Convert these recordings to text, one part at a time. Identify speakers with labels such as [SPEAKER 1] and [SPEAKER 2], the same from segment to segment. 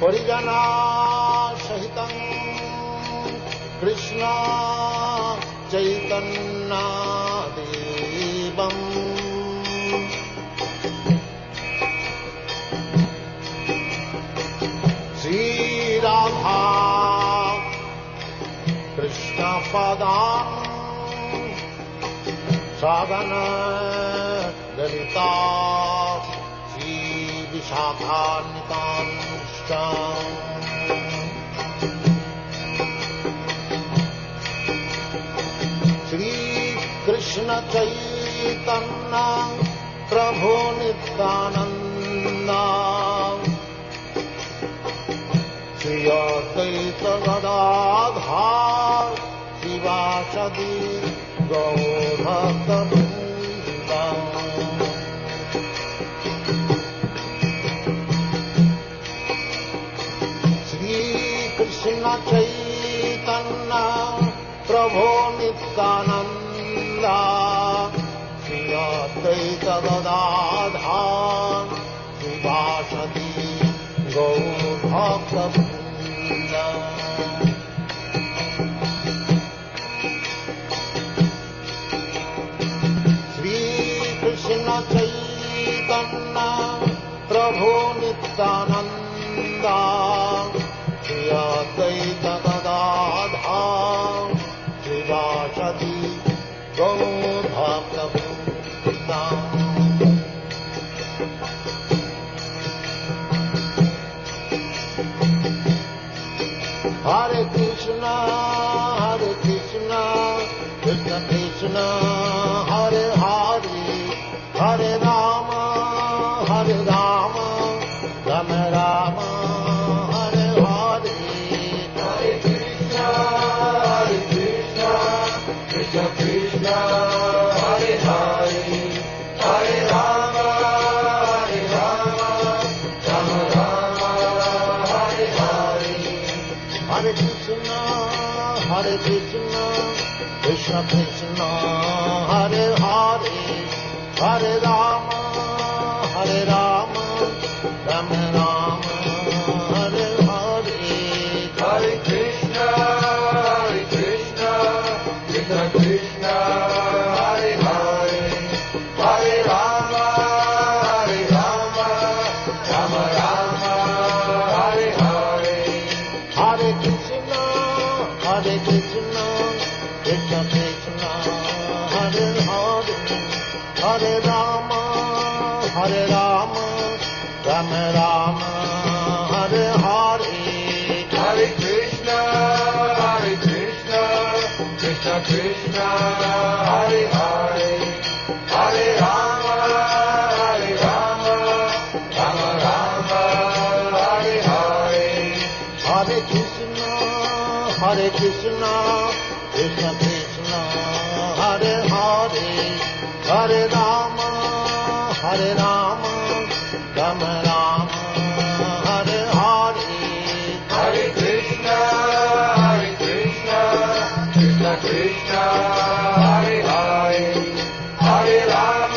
[SPEAKER 1] परिजना सहितं कृष्ण चैतन्य देवम् श्री राधा कृष्ण पदान् साधन ललिता श्री विशाखान्वितांश्च श्री कृष्ण चैतन्य प्रभु नित्यानंद श्री अद्वैत गदाधर शिवासदि गौरभक्तवृन्द श्री कृष्ण चैतन्य प्रभु नित्यानंद श्री अद्वैत गदाधर शिवासदि गौरभक्तवृन्द कृष्ण चैतन्य प्रभु नित्यानंद श्री अद्वैत गदाधर शिवासदि गौरभक्तवृन्द हरे Krishna Krishna Krishna Hare Hare Hare Ram Ram Ram Hare Hare Hare Krishna Krishna Krishna Hare Hare Hare Ram Ram Ram Hare Hare Hare Krishna Krishna Krishna Hare Hare Hare Ram Ram Ram Hare Hare Hare Krishna Krishna Krishna Hare Hare Hare Ram Ram Ram Hare Hare Hare Krishna Krishna Krishna Hare Hare Hare Ram Ram Ram Hare Hare Hare Krishna Krishna Krishna Hare Hare Hare Ram Ram Ram Hare Hare Hare Krishna Krishna Krishna Hare Hare Hare Ram Ram Ram Hare Hare Hare Krishna Krishna Krishna Hare Hare Hare Ram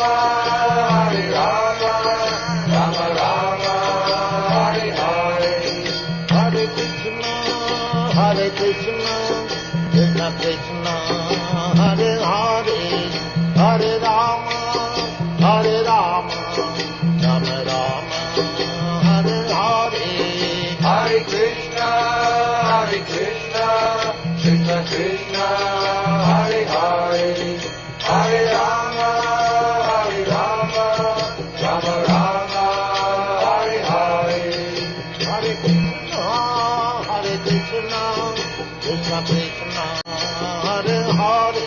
[SPEAKER 1] Ram Ram Hare Hare Hare Krishna Krishna Krishna Hare Hare Hare Ram Ram Ram Hare Hare Hare Krishna Krishna Krishna Hare Hare Hare Ram Ram Ram Hare Hare Hare Krishna Krishna Krishna Hare Hare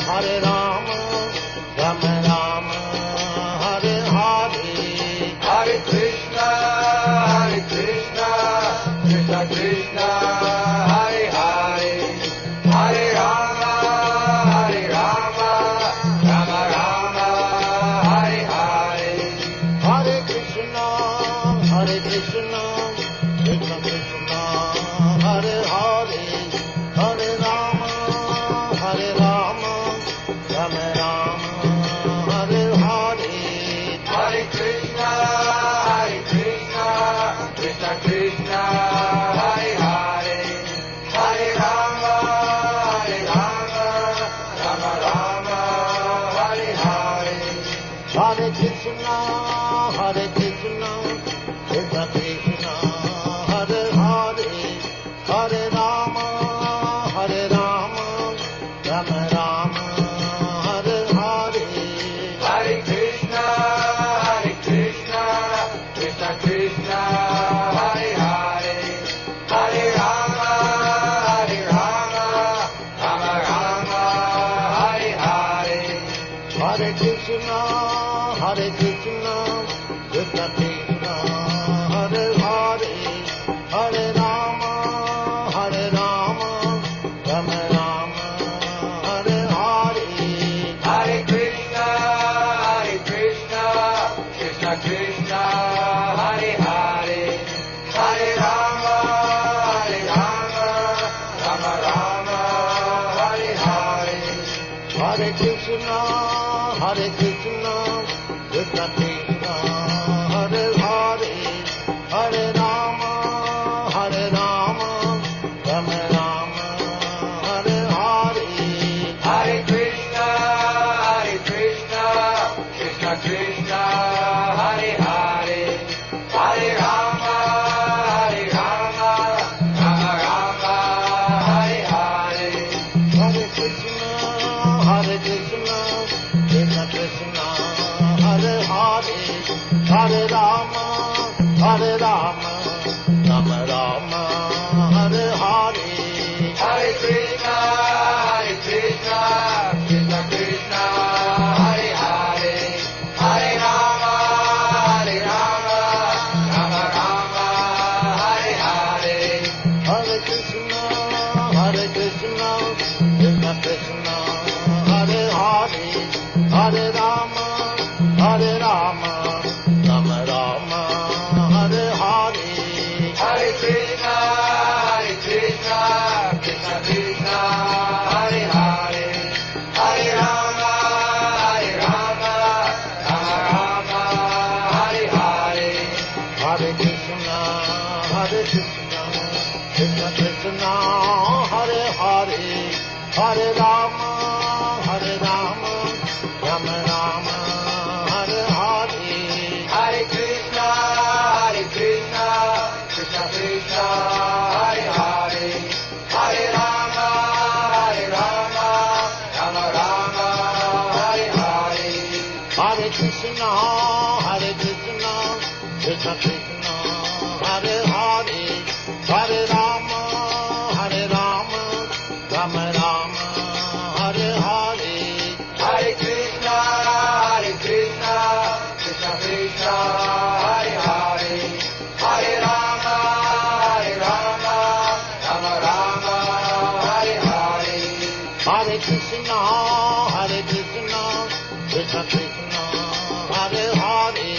[SPEAKER 1] Hare Ram Ram Ram Hare Hare Hare Krishna Krishna Krishna Hare Hare Hare Ram Ram Ram Hare Hare Hare Krishna Krishna Krishna Hare Hare Hare Ram Ram Ram Hare Hare Hare Krishna Hare Krishna, Krishna Krishna, Hare Hare, Hare Rama, Rama Rama, Hare Hare.
[SPEAKER 2] Hare Krishna, Krishna Krishna, Hare Hare, Hare Rama, Rama Rama, Hare Hare.
[SPEAKER 1] Hare Krishna, Krishna Krishna, Hare Hare, Hare Rama, Rama Rama, Hare Hare.
[SPEAKER 2] Hare Krishna, Krishna Krishna, Hare Hare, Hare Rama, Rama Rama, Hare Hare.
[SPEAKER 1] Hare Krishna, Krishna Krishna, Hare Hare, Hare Rama, Rama Rama, Hare Hare.
[SPEAKER 2] Hare Krishna, Krishna Krishna, Hare Hare, Hare Rama, Rama Rama, Hare Hare.
[SPEAKER 1] Hare Krishna, Krishna Krishna, Hare Hare, Hare Rama, Rama Rama, Hare Hare.
[SPEAKER 2] Hare Krishna, Krishna Krishna, Hare Hare, Hare Rama, Rama Rama, Hare Hare.
[SPEAKER 1] Hare Krishna, Krishna Krishna, Hare Hare, Hare Rama, Rama Rama, Hare Hare.
[SPEAKER 2] Hare Krishna, Krishna Krishna, Hare Hare, Hare Rama, Rama Rama, Hare Hare.
[SPEAKER 1] Hare Krishna, Krishna Krishna, Hare Hare, Hare Rama, Rama Rama, Hare Hare.
[SPEAKER 2] Hare Krishna, Krishna Krishna, Hare Hare, Hare Rama, Rama Rama, Hare Hare.
[SPEAKER 1] Hare Krishna, Krishna Krishna, Hare Hare, Hare Rama, Rama Rama, Hare Hare.
[SPEAKER 2] Hare Krishna, Krishna Krishna, Hare Hare, Hare Rama, Rama Rama, Hare Hare.
[SPEAKER 1] Hare Krishna, Krishna Krishna, Hare Hare,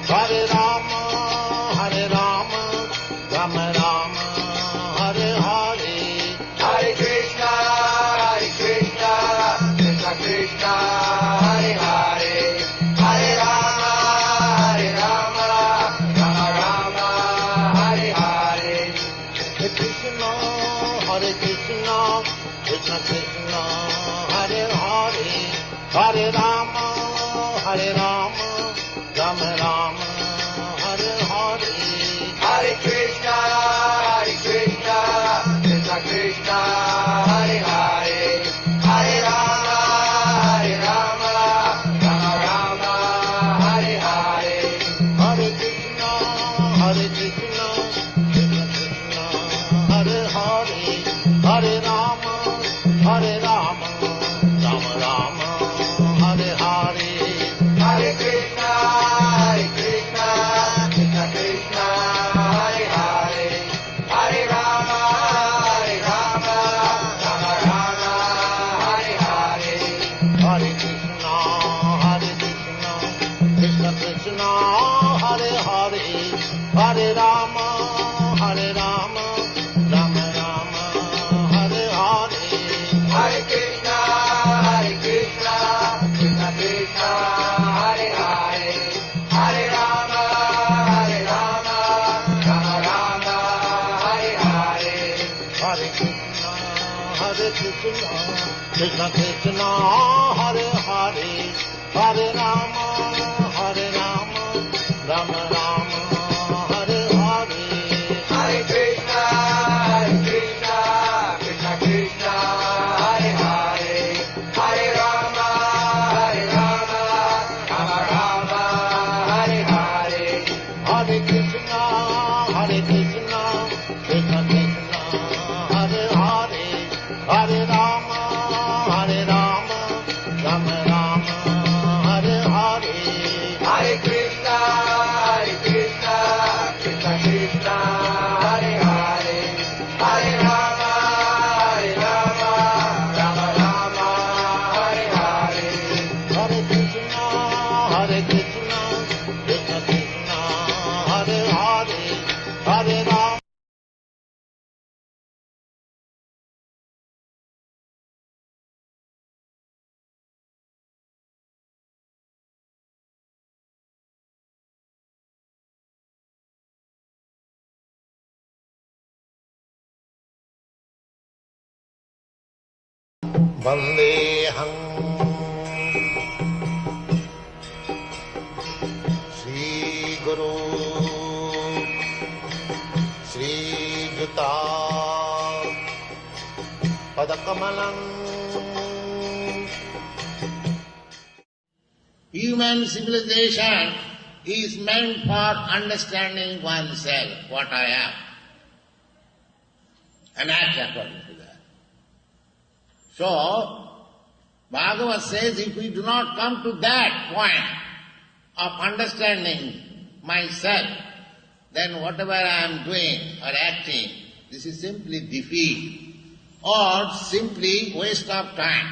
[SPEAKER 1] Hare Rama, Rama Rama, Hare Hare.
[SPEAKER 2] Hare Krishna, Krishna Krishna, Hare Hare, Hare Rama, Rama Rama, Hare Hare.
[SPEAKER 1] Hare Krishna, Krishna Krishna, Hare Hare, Hare Rama, Rama Rama, Hare Hare.
[SPEAKER 2] Hare Krishna, Krishna Krishna, Hare Hare, Hare Rama, Rama Rama, Hare Hare.
[SPEAKER 1] Hare Krishna, Krishna Krishna, Hare Hare, Hare Rama, Rama Rama, Hare Hare.
[SPEAKER 2] Hare Krishna, Krishna Krishna, Hare Hare, Hare Rama, Rama Rama, Hare Hare.
[SPEAKER 1] Hare Krishna, Krishna Krishna, Hare Hare, Hare Rama, Rama Rama, Hare Hare.
[SPEAKER 2] Hare Krishna, Krishna Krishna, Hare Hare, Hare Rama, Rama Rama, Hare Hare.
[SPEAKER 1] Hare Krishna, Krishna Krishna, Hare Hare, Hare Rama, Hare Krishna, Krishna Krishna, Hare Hare, Hare Rama. Vandeham Shri Guru Shri Juta Padakamalam. Human civilization is meant for understanding oneself, what I am, and act according to that. So, Bhagavatha says, if we do not come to that point of understanding myself, then whatever I am doing or acting, this is simply defeat or simply waste of time.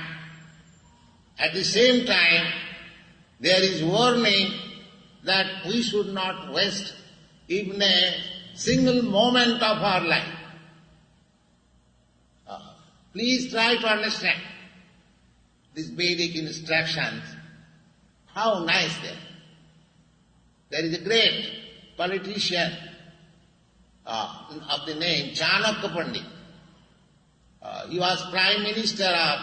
[SPEAKER 1] At the same time, there is warning that we should not waste even a single moment of our life. Please try to understand these Vedic instructions, how nice they are. There is a great politician of the name Chanakya Pandit. He was Prime Minister of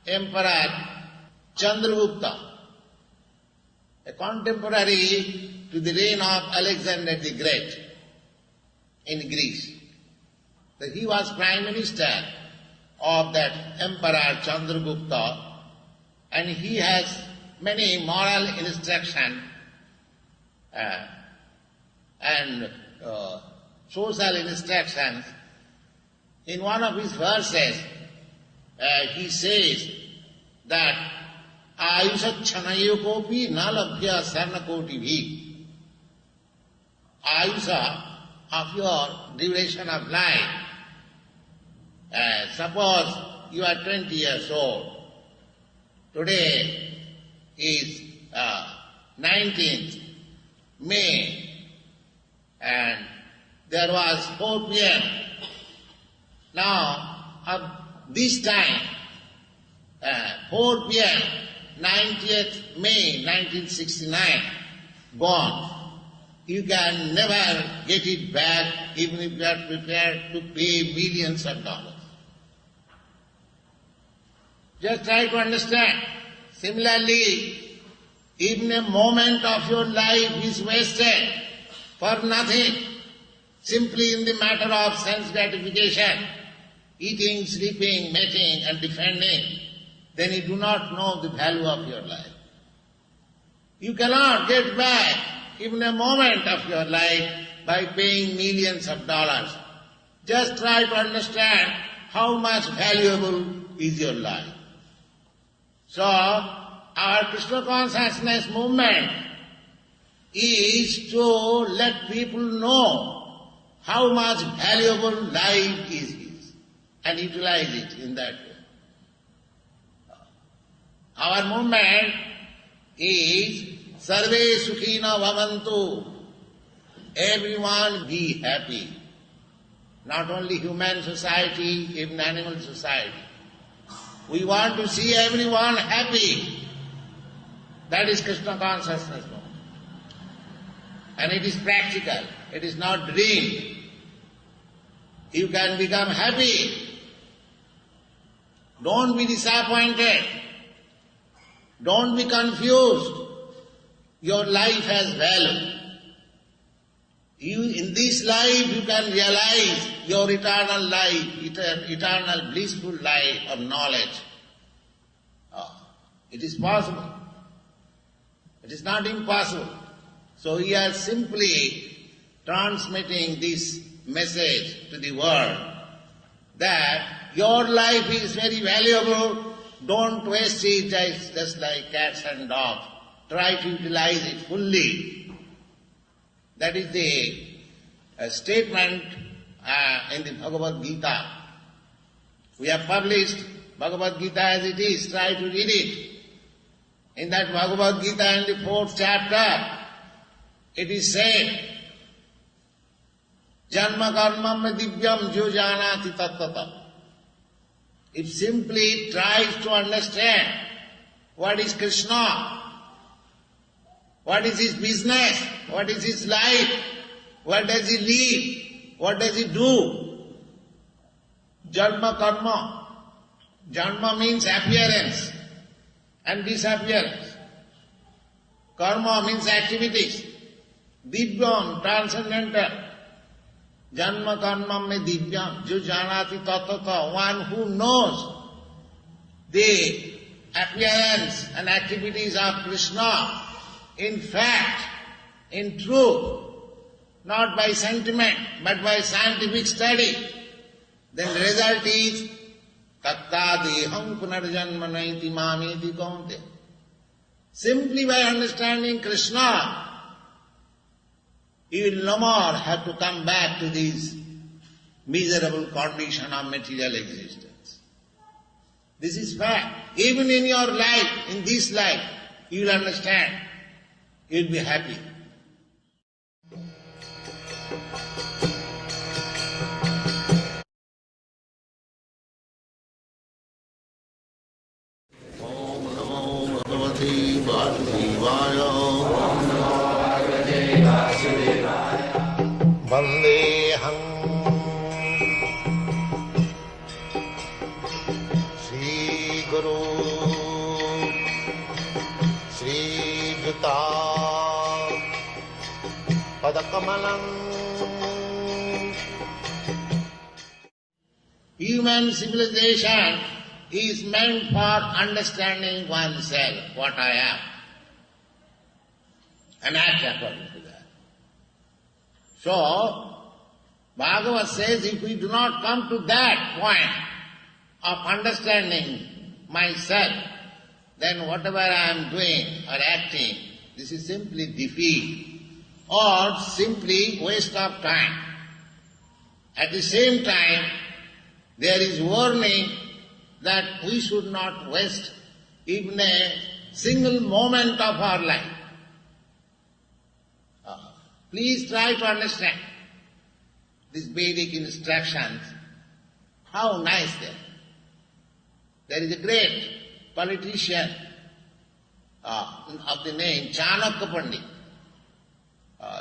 [SPEAKER 1] Emperor Chandragupta, a contemporary to the reign of Alexander the Great in Greece. So he was Prime Minister of that Emperor Chandragupta, and he has many moral instruction and social instructions. In one of his verses, he says that Ayusha Chanayokopi Nalabhya Sarnakoti bhi. Ayusha of your duration of life. Suppose you are 20 years old. Today is 19th May, and there was 4 p.m. Now, at this time, 4 p.m., 90th May 1969, gone. You can never get it back even if you are prepared to pay millions of dollars. Just try to understand. Similarly, even a moment of your life is wasted for nothing, simply in the matter of sense gratification, eating, sleeping, mating and defending, then you do not know the value of your life. You cannot get back even a moment of your life by paying millions of dollars. Just try to understand how much valuable is your life. So, our Krishna consciousness movement is to let people know how much valuable life is and utilize it in that way. Our movement is Sarve Sukhina Bhavantu. Everyone be happy. Not only human society, even animal society. We want to see everyone happy. That is Krishna consciousness. And it is practical. It is not dream. You can become happy. Don't be disappointed. Don't be confused. Your life has value. In this life you can realize your eternal life, eternal blissful life of knowledge. It is possible. It is not impossible. So we are simply transmitting this message to the world that your life is very valuable. Don't waste it just like cats and dogs. Try to utilize it fully. That is the statement in the Bhagavad Gita. We have published Bhagavad Gita as it is. Try to read it In that Bhagavad Gita in the 4th chapter, it is said, Janma karmam divyam jo janati tattata. It simply tries to understand what is Krishna, what is his business, what is his life, what does he live, what does he do. Janma karma. Janma means appearance and disappearance. Karma means activities. Divyam, transcendental. Janma karma me divyam, jo janati tattata, one who knows the appearance and activities of Krishna, in fact, in truth, not by sentiment, but by scientific study, then the result is tattadeham punarjanma naiti mamiti kaunte. Simply by understanding Krishna, you will no more have to come back to this miserable condition of material existence. This is fact. Even in your life, in this life, you will understand. You will be happy. Om Namo Bhagavate Vasudevaya. Vandeham Shri Guru Shri Juta Padakamalam. Human civilization is meant for understanding oneself, what I am, and act according to that. So, Bhagavat says, if we do not come to that point of understanding myself, then whatever I am doing or acting, this is simply defeat or simply waste of time. At the same time, there is warning that we should not waste even a single moment of our life. Please try to understand these Vedic instructions, how nice they are. There is a great politician of the name Chanakya Pandit.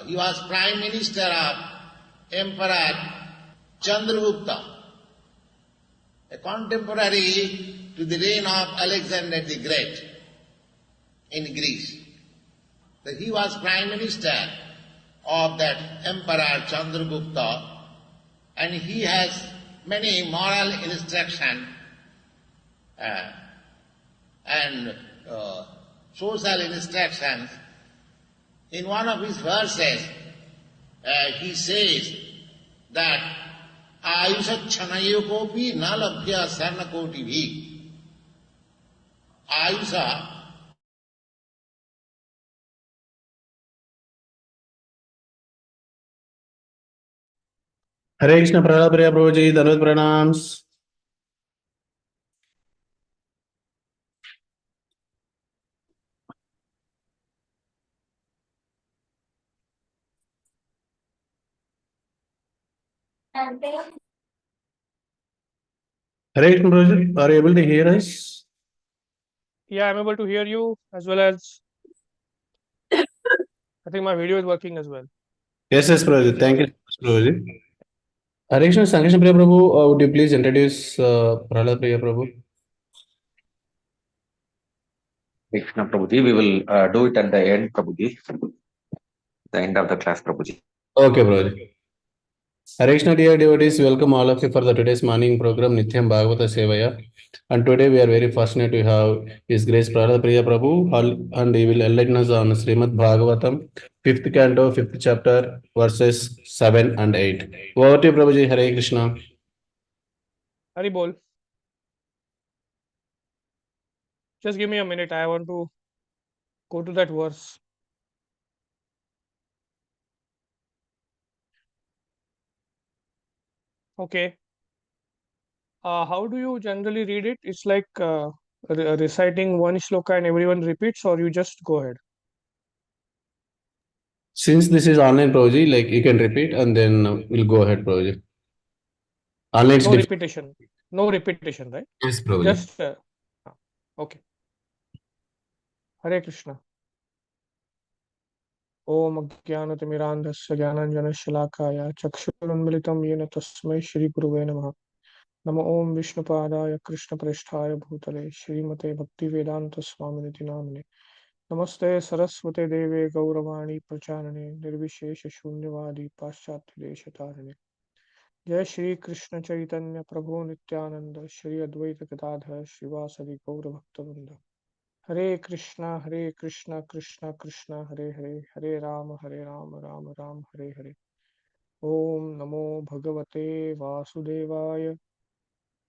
[SPEAKER 1] He was Prime Minister of Emperor Chandragupta, a contemporary to the reign of Alexander the Great in Greece. So he was Prime Minister of that Emperor Chandragupta, and he has many moral instruction and social instructions. In one of his verses, he says that Ayusha kopi na labhya sarna koti bhi. Ayusha,
[SPEAKER 3] Hare Krishna, Prahlad, Priya, Prabhuji, Dandavat Pranams. Hare Krishna, Prabhuji, are you able to hear us?
[SPEAKER 4] Yeah, I'm able to hear you as well as I think my video is working as well.
[SPEAKER 3] Yes, Prabhuji. Thank you so much, Prabhuji. Hare Krishna, Sankrishna Priya Prabhu, would you please introduce Prahlad Priya Prabhu?
[SPEAKER 5] Krishna Prabhuji, we will do it at the end, Prabhuji. The end of the class, Prabhuji.
[SPEAKER 3] Okay, Prabhuji. Hare Krishna, dear devotees, welcome all of you for the today's morning program Nityam Bhagavata Sevaya. And today we are very fortunate to have His Grace Prahlad Priya Prabhu, and he will enlighten us on Srimad Bhagavatam, 5th canto, 5th chapter, verses 7 and 8. Over to you, Prabhuji. Hare Krishna.
[SPEAKER 4] Hari bol. Just give me a minute. I want to go to that verse. Okay. How do you generally read it? It's like reciting one shloka and everyone repeats, or you just go ahead?
[SPEAKER 3] Since this is online, Prabhuji, like you can repeat and then we'll go ahead, Prabhuji. Online
[SPEAKER 4] No repetition. No repetition, right?
[SPEAKER 3] Yes, Prabhuji.
[SPEAKER 4] Just okay. Hare Krishna. Om Ajnanatimirandhasya Jnananjanashalakaya Chakshurunmilitam Yena Tasmai Shri Guruve Namaha. Namo Om Vishnupadaya Krishna Preshthaya Bhutale Shrimate Bhaktivedanta Swaminiti Namane. Namaste Saraswate Deve Gauravani Pracharane Nirvishesha Shunyavadi Paschatya Jai Shri Krishna Chaitanya Prabhu Nityananda Shri Advaita Gadadhar Shivasadi Gaura Bhaktavinda Hare Krishna Krishna Krishna Hare Hare Hare Rama Rama Rama Hare Hare Om Namo Bhagavate Vasudevaya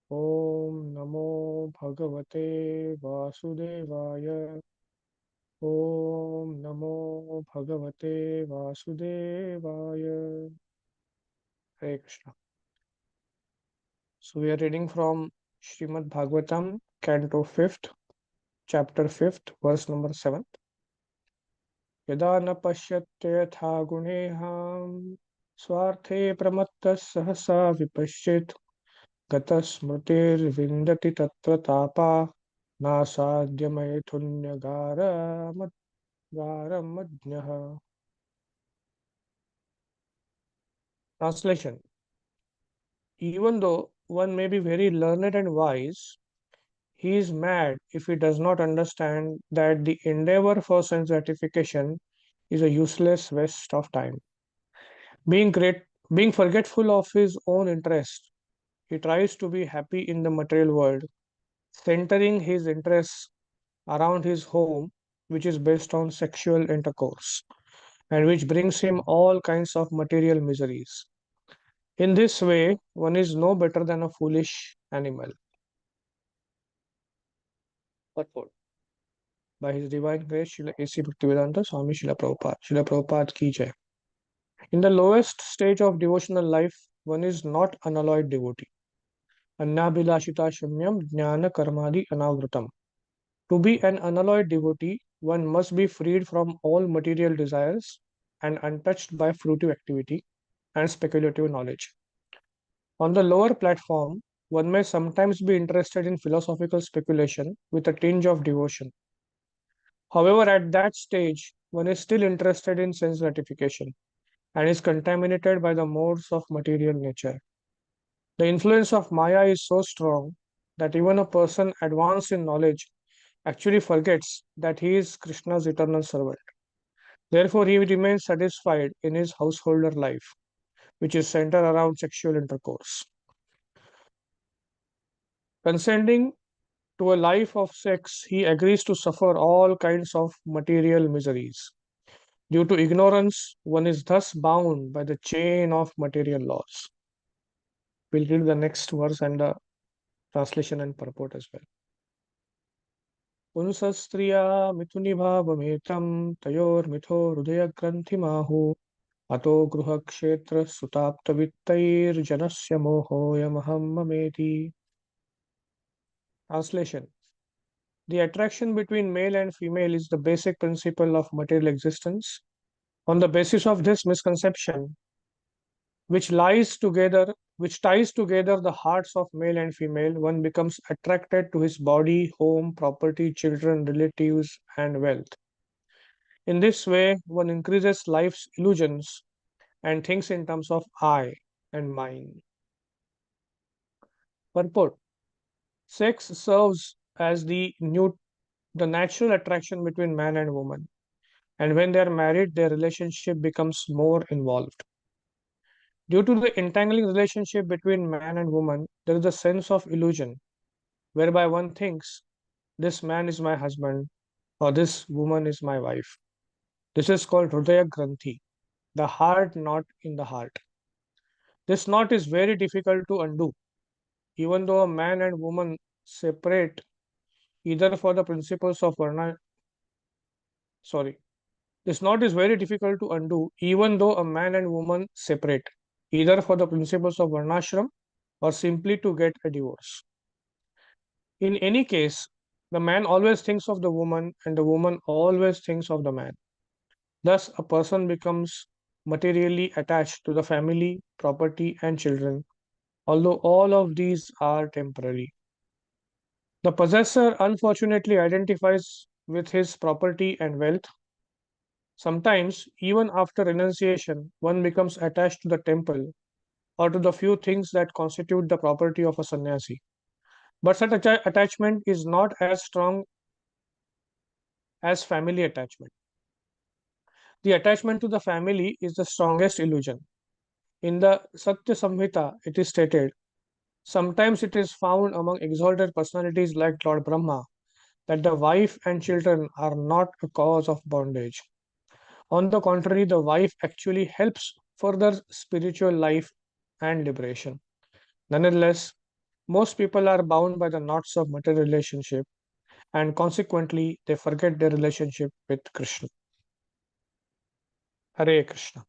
[SPEAKER 4] Om Namo Bhagavate Vasudevaya Om Namo Bhagavate Vasudevaya Hare Krishna. So we are reading from Srimad Bhagavatam, Canto 5th, Chapter 5th, verse number 7. Yada na pashyate yatha guneham swarte pramattas sahasa vipashyet gata smritir vindati tattva tapa nasadya maithunya garam madnyaha. Translation. Even though one may be very learned and wise, he is mad if he does not understand that the endeavor for sense gratification is a useless waste of time. Being forgetful of his own interest, he tries to be happy in the material world, centering his interests around his home, which is based on sexual intercourse, and which brings him all kinds of material miseries. In this way, one is no better than a foolish animal. Purport. By His Divine Grace, Srila A.C. Bhaktivedanta Swami Srila Prabhupada. Srila Prabhupada ki jai. In the lowest stage of devotional life, one is not unalloyed devotee. Annabhilashita shamyam jnana karmadi anavrutam. To be an unalloyed devotee, one must be freed from all material desires and untouched by fruitive activity and speculative knowledge. On the lower platform, one may sometimes be interested in philosophical speculation with a tinge of devotion. However, at that stage, one is still interested in sense gratification and is contaminated by the modes of material nature. The influence of Maya is so strong that even a person advanced in knowledge actually forgets that he is Krishna's eternal servant. Therefore, he remains satisfied in his householder life, which is centered around sexual intercourse. Consenting to a life of sex, he agrees to suffer all kinds of material miseries. Due to ignorance, one is thus bound by the chain of material laws. We'll read the next verse and the translation and purport as well. Punsasstriya mituniभावमेतं तयोर्मिथो हृदयग्रन्थिमाहु अतो गृहक्षेत्र सुताप्तवित्तैर्जनस्य मोहोऽयमहं ममेति. Translation. The attraction between male and female is the basic principle of material existence. On the basis of this misconception, which ties together the hearts of male and female, one becomes attracted to his body, home, property, children, relatives, and wealth. In this way, one increases life's illusions and thinks in terms of I and mine. Purport. Sex serves as the natural attraction between man and woman, and when they are married, their relationship becomes more involved. Due to the entangling relationship between man and woman, there is a sense of illusion whereby one thinks this man is my husband or this woman is my wife. This is called Hridaya Granthi, the heart knot in the heart. This knot is very difficult to undo, even though a man and woman separate either for the principles of Varna. This knot is very difficult to undo, even though a man and woman separate either for the principles of Varnashram or simply to get a divorce. In any case, The man always thinks of the woman, and the woman always thinks of the man. Thus, a person becomes materially attached to the family, property, and children, although all of these are temporary. The possessor unfortunately identifies with his property and wealth. Sometimes, even after renunciation, one becomes attached to the temple or to the few things that constitute the property of a sannyasi. But such attachment is not as strong as family attachment. The attachment to the family is the strongest illusion. In the Satya Samhita, it is stated, sometimes it is found among exalted personalities like Lord Brahma that the wife and children are not a cause of bondage. On the contrary, the wife actually helps further spiritual life and liberation. Nonetheless, most people are bound by the knots of material relationship, and consequently, they forget their relationship with Krishna. Hare Krishna.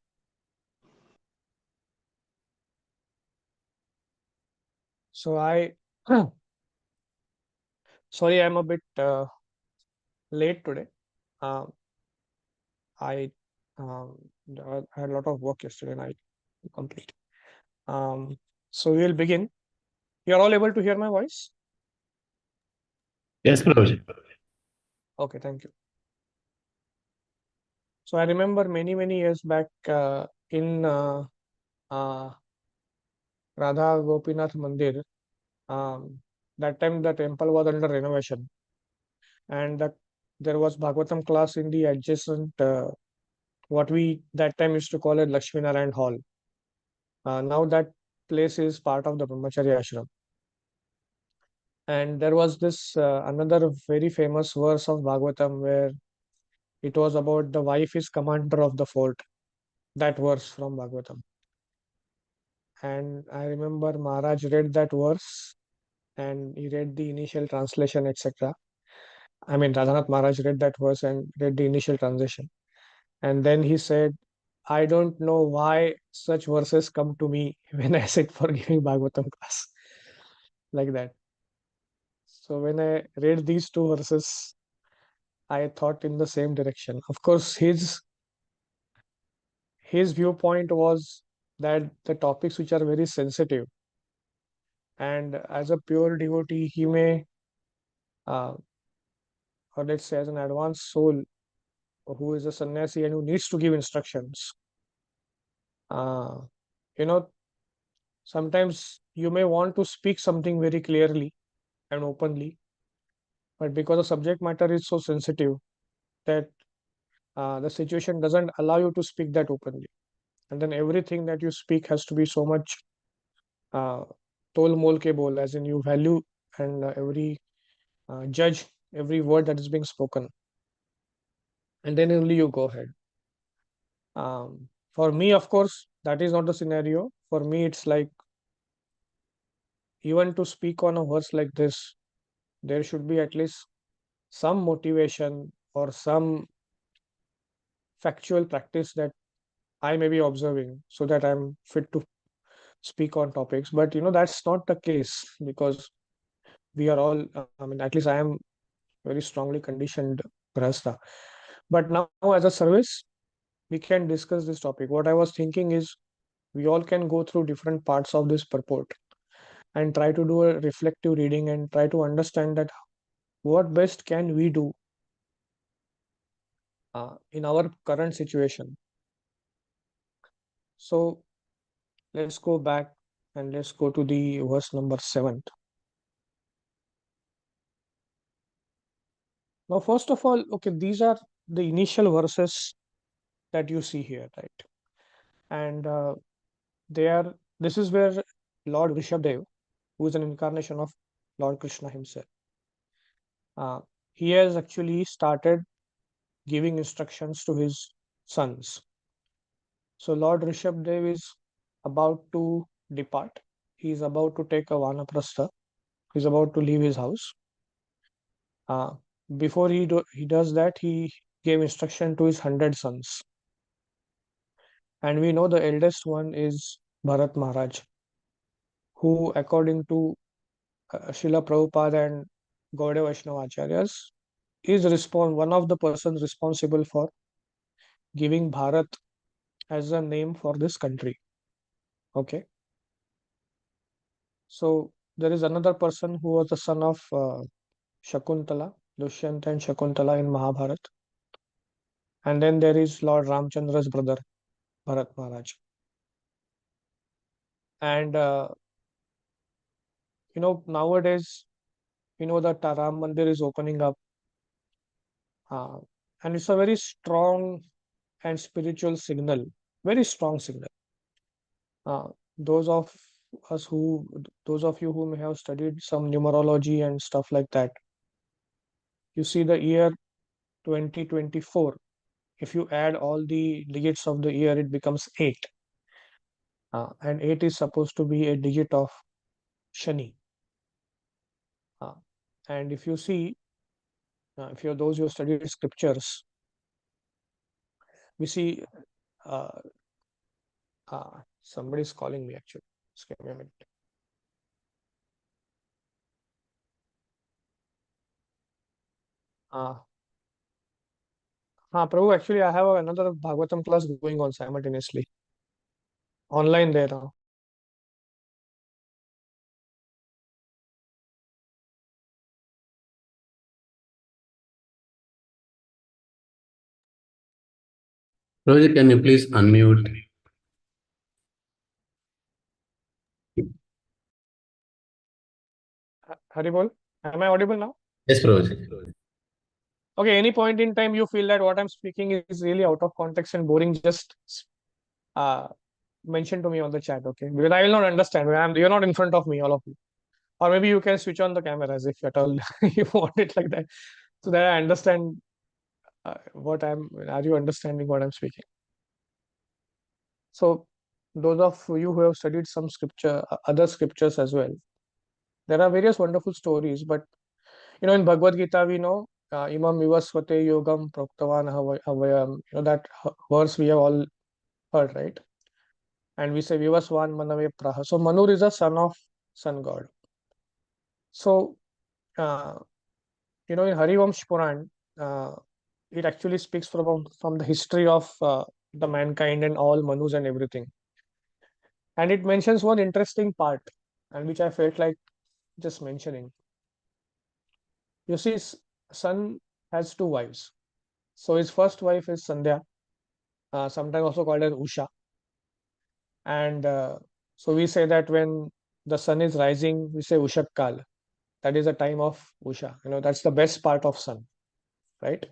[SPEAKER 4] So I, sorry, I'm a bit late today. Um, I um, I had a lot of work yesterday night to complete. So we'll begin. You're all able to hear my voice?
[SPEAKER 3] Yes, Prabhuji.
[SPEAKER 4] Okay, thank you. So I remember many years back in uh, Radha Gopinath Mandir. That time the temple was under renovation, and there was Bhagavatam class in the adjacent what we that time used to call it Lakshmi Narayan Hall. Now that place is part of the Brahmacharya Ashram. And there was this another very famous verse of Bhagavatam where it was about the wife is commander of the fort. That verse from Bhagavatam. And I remember Maharaj read that verse and he read the initial translation, etc. I mean, Radhanath Maharaj read that verse and read the initial translation. And then he said, I don't know why such verses come to me when I sit for giving Bhagavatam class. Like that. So when I read these two verses, I thought in the same direction. Of course, his viewpoint was that the topics which are very sensitive, and as a pure devotee, he may, uh, or let's say, as an advanced soul who is a sannyasi and who needs to give instructions, uh, you know, sometimes you may want to speak something very clearly and openly, but because the subject matter is so sensitive that the situation doesn't allow you to speak that openly, and then everything that you speak has to be so much uh, tol mol ke bol, as in you value and every judge every word that is being spoken, and then only you go ahead. For me, of course, that is not the scenario. For me, it's like even to speak on a verse like this, there should be at least some motivation or some factual practice that I may be observing so that I'm fit to speak on topics. But that's not the case because we are all, I mean, at least I am very strongly conditioned Grahastha. But now, as a service, we can discuss this topic. What I was thinking is we all can go through different parts of this purport and try to do a reflective reading and try to understand that what best can we do in our current situation. So let's go back and let's go to the verse number 7. Now, first of all, okay, these are the initial verses that you see here, right? And this is where Lord Rishabdev, who is an incarnation of Lord Krishna himself, uh, he has actually started giving instructions to his sons. So Lord Rishabdev is about to depart. He is about to take a vanaprastha. He is about to leave his house. Uh, before he does that, he gave instruction to his 100 sons. And we know the eldest one is Bharat Maharaj, who, according to Srila Prabhupada and Gaudiya Vaishnava Acharyas, is one of the persons responsible for giving Bharat as a name for this country. Okay. So there is another person who was the son of Shakuntala, Dushyanta and Shakuntala in Mahabharat. And then there is Lord Ramchandra's brother, Bharat Maharaj. And nowadays, that Ram Mandir is opening up. And it's a very strong and spiritual signal, very strong signal. Uh, those of those of you who may have studied some numerology and stuff like that, you see the year 2024. If you add all the digits of the year, it becomes 8. And 8 is supposed to be a digit of Shani. And if you see, if you're those who studied scriptures, we see uh, somebody's calling me actually. Just give me a minute. Prabhu, actually, I have another Bhagavatam class going on simultaneously online there now.
[SPEAKER 3] Prabhuji, can you please unmute?
[SPEAKER 4] Haribol, am I audible now?
[SPEAKER 3] Yes, Prabhuji.
[SPEAKER 4] Okay, any point in time you feel that what I'm speaking is really out of context and boring, just mention to me on the chat, okay? Because I will not understand. You're not in front of me, all of you. Or maybe you can switch on the camera as if at all you want it like that, so that I understand are you understanding what I'm speaking? So those of you who have studied some scripture, other scriptures as well, there are various wonderful stories, but in Bhagavad Gita, we know Imam Vivasvate Yogam Proktavan Havayam, that verse we have all heard, right? And we say Vivasvan Manave Praha. So Manur is a son of sun god. So, in Harivamsh Puran, it actually speaks from the history of the mankind and all Manus and everything. And it mentions one interesting part, and which I felt like just mentioning. You see, Sun has 2 wives. So his first wife is Sandhya, sometimes also called as Usha. And so we say that when the sun is rising, we say Ushak Kal. That is the time of Usha. That's the best part of sun, right?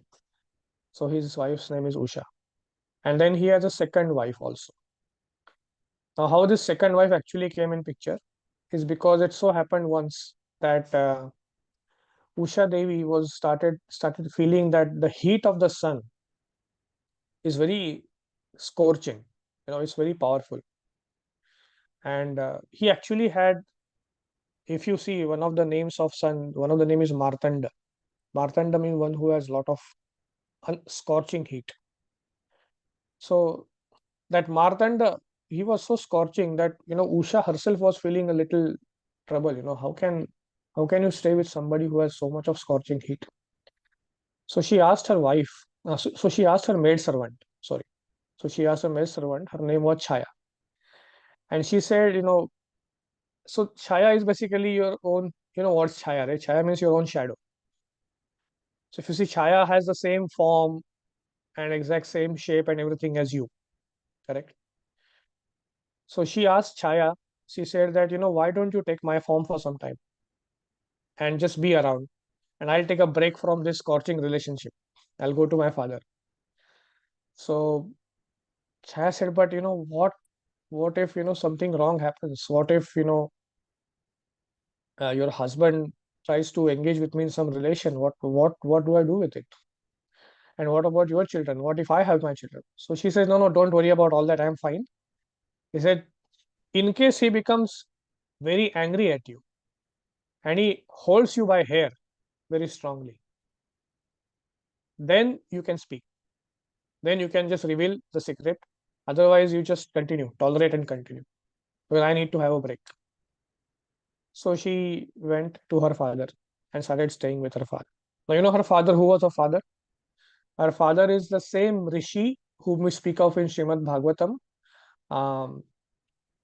[SPEAKER 4] So his wife's name is Usha. And then he has a second wife also. Now, how this second wife actually came in picture is because it so happened once that Usha Devi started feeling that the heat of the sun is very scorching. It's very powerful. And he actually had, if you see one of the names of sun, one of the name is Martanda. Martanda means one who has a lot of scorching heat. So that Martanda, he was so scorching that Usha herself was feeling a little trouble. How can you stay with somebody who has so much of scorching heat? So she asked her wife. So she asked her maid servant. Sorry. So she asked her maid servant. Her name was Chaya, and she said, so Chaya is basically your own. What's Chaya, right? Chaya means your own shadow. So if you see, Chaya has the same form and exact same shape and everything as you, correct? So she asked Chaya. She said that why don't you take my form for some time and just be around, and I'll take a break from this scorching relationship. I'll go to my father. So Chaya said, but what if something wrong happens? What if your husband tries to engage with me in some relation? What do I do with it? And what about your children? What if I have my children? So she says, no, don't worry about all that. I'm fine. He said, in case he becomes very angry at you and he holds you by hair very strongly, then you can speak. Then you can just reveal the secret. Otherwise, you just continue, tolerate and continue. Well, I need to have a break. So she went to her father. and started staying with her father. Now, you know her father, who was her father? Her father is the same Rishi whom we speak of in Srimad Bhagavatam, um,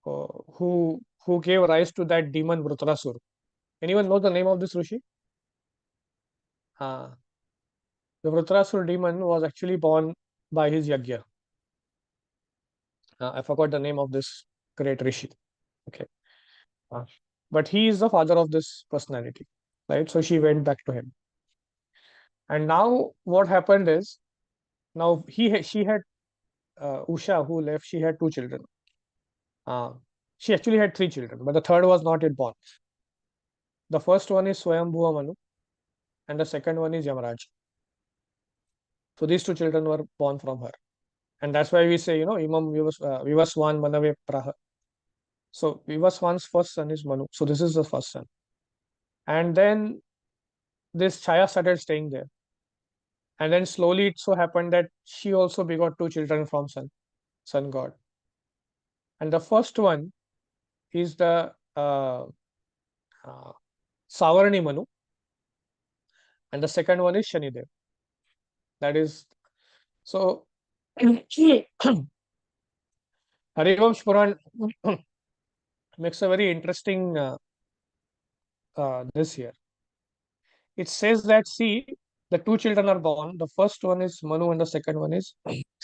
[SPEAKER 4] who gave rise to that demon Vritrasur. Anyone know the name of this Rishi? Uh, the Vritrasur demon was actually born by his yagya. I forgot the name of this great Rishi. Okay. But he is the father of this personality, right? So she went back to him. And now what happened is, now she had Usha, who left, she had two children. She actually had three children, but the third was not yet born. The first one is Swayambhuva Manu, and the second one is Yamaraj. So these two children were born from her. And that's why we say, Imam Vivaswan Manave Praha. So Vivaswan's first son is Manu. So this is the first son. And then this Chaya started staying there. And then slowly it so happened that she also begot two children from sun god. And the first one is the Savarani Manu, and the second one is Shanidev. That is so. Harivansh Puran makes a very interesting this here. It says that, see, the two children are born. The first one is Manu and the second one is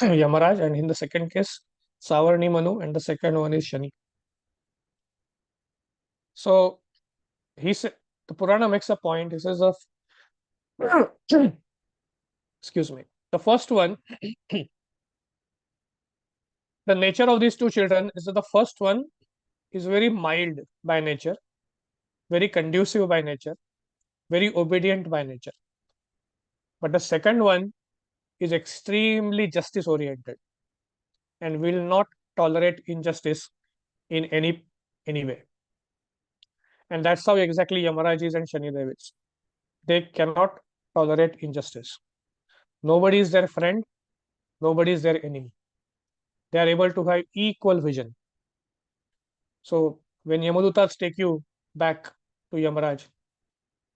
[SPEAKER 4] Yamaraj, and in the second case, Savarni Manu, and the second one is Shani. So he said, the Purana makes a point. He says of excuse me. The first one, the nature of these two children is that the first one is very mild by nature, very conducive by nature, very obedient by nature. But the second one is extremely justice oriented and will not tolerate injustice in any way. And that's how exactly Yamaraj is and Shanidev is. They cannot tolerate injustice. Nobody is their friend, nobody is their enemy. They are able to have equal vision. So when Yamadutas take you back to Yamaraj,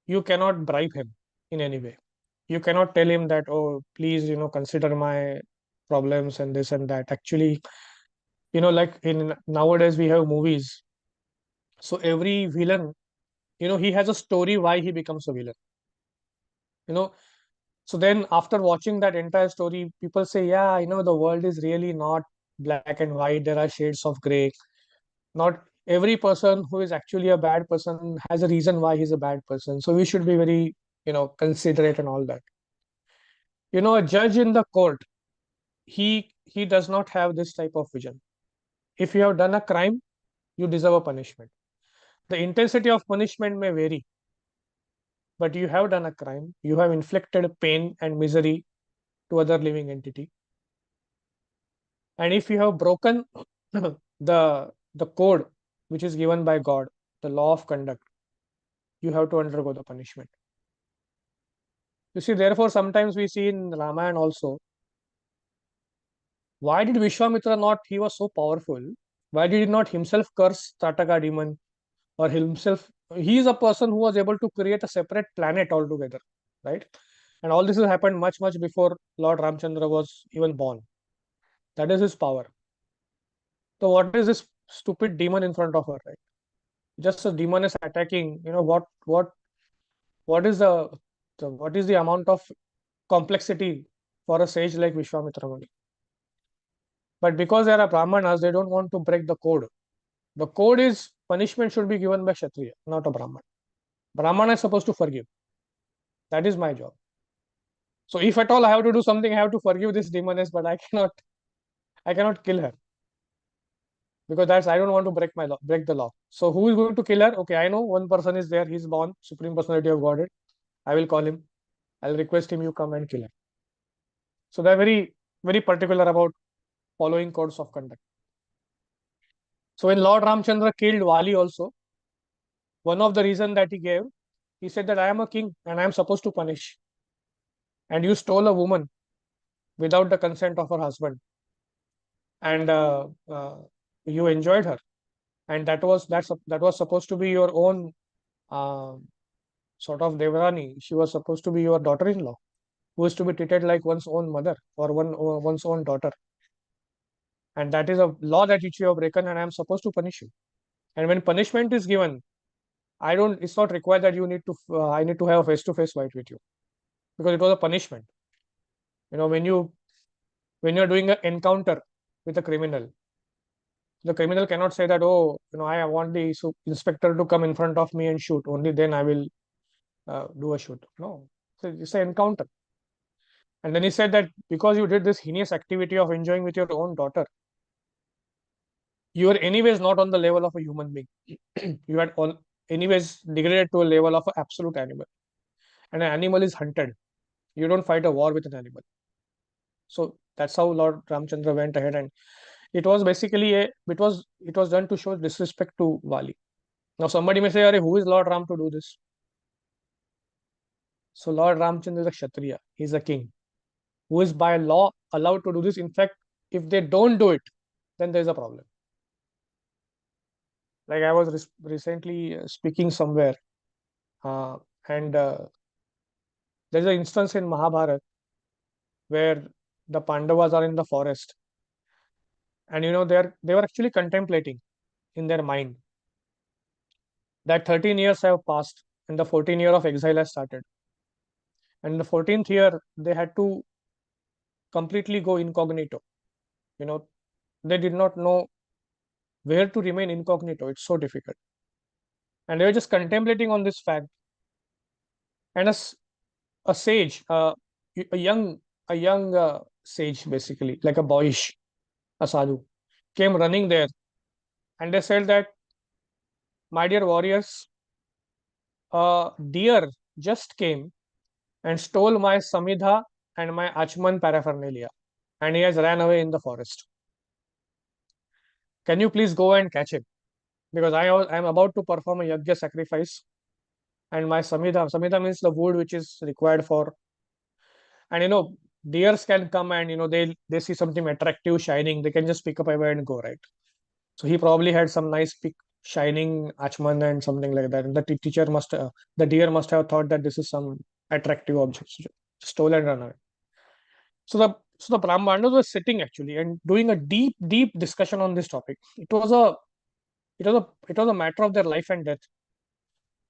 [SPEAKER 4] you cannot bribe him in any way. You cannot tell him that, oh, please, consider my problems and this and that. Actually, like in nowadays we have movies. So every villain, he has a story why he becomes a villain. So then after watching that entire story, people say, yeah, the world is really not black and white. There are shades of gray. Not every person who is actually a bad person has a reason why he's a bad person. So we should be very, considerate and all that. A judge in the court, he does not have this type of vision. If you have done a crime, you deserve a punishment. The intensity of punishment may vary, but you have done a crime, you have inflicted pain and misery to other living entity, and if you have broken the code which is given by God, the law of conduct, you have to undergo the punishment. You see, therefore sometimes we see in Ramayana also, why did Vishwamitra not, he was so powerful, why did he not himself curse Tataka demon, or himself, he is a person who was able to create a separate planet altogether, right? And all this has happened much before Lord Ramchandra was even born. That is his power. So what is this stupid demon in front of her, right? Just a demon is attacking, what is the amount of complexity for a sage like Vishwamitra Muni? But because they are Brahmanas, they don't want to break the code. The code is punishment should be given by Kshatriya, not a Brahman. Brahmana is supposed to forgive. That is my job. So if at all I have to do something, I have to forgive this demoness, but I cannot kill her. Because I don't want to break the law. So who is going to kill her? Okay, I know one person is there, he's born, Supreme Personality of Godhead. I will call him. I'll request him, you come and kill her. So they're very, very particular about following codes of conduct. So when Lord Ramchandra killed Wali also, one of the reasons that he gave, he said that I am a king and I am supposed to punish. And you stole a woman without the consent of her husband. And you enjoyed her. And that was supposed to be your own sort of Devrani. She was supposed to be your daughter-in-law, who is to be treated like one's own mother or one's own daughter. And that is a law that which you have broken, and I am supposed to punish you. And when punishment is given, I don't. It's not required that you need to. I need to have a face-to-face fight with you, because it was a punishment. When you're doing an encounter with a criminal, the criminal cannot say that, oh, I want the inspector to come in front of me and shoot. Only then I will do a shoot. No, so it's an encounter. And then he said that because you did this heinous activity of enjoying with your own daughter, you are anyways not on the level of a human being. You had all anyways degraded to a level of an absolute animal. And an animal is hunted. You don't fight a war with an animal. So that's how Lord Ramchandra went ahead, and it was basically it was done to show disrespect to Vali. Now somebody may say, "Arey, who is Lord Ram to do this?" So Lord Ramchandra is a Kshatriya. He's a king who is by law allowed to do this. In fact, if they don't do it, then there is a problem. Like I was recently speaking somewhere, uh, and there's an instance in Mahabharata where the Pandavas are in the forest, and they were actually contemplating in their mind that 13 years have passed and the 14th year of exile has started. And the 14th year, they had to completely go incognito. You know, they did not know where to remain incognito. It's so difficult. And they were just contemplating on this fact. And a sage, a young, sage, basically, like a boyish, a sadhu, came running there. And they said that, my dear warriors, a deer just came and stole my Samidha and my Achman paraphernalia, and he has ran away in the forest. Can you please go and catch him? Because I am about to perform a yajna sacrifice, and my Samidha means the wood which is required for, and deers can come and they see something attractive shining, they can just pick up away and go, right? So he probably had some nice shining Achman and something like that, and the deer must have thought that this is some attractive object, so stole and run away. So the Brahmanas were sitting actually and doing a deep discussion on this topic. It was a matter of their life and death.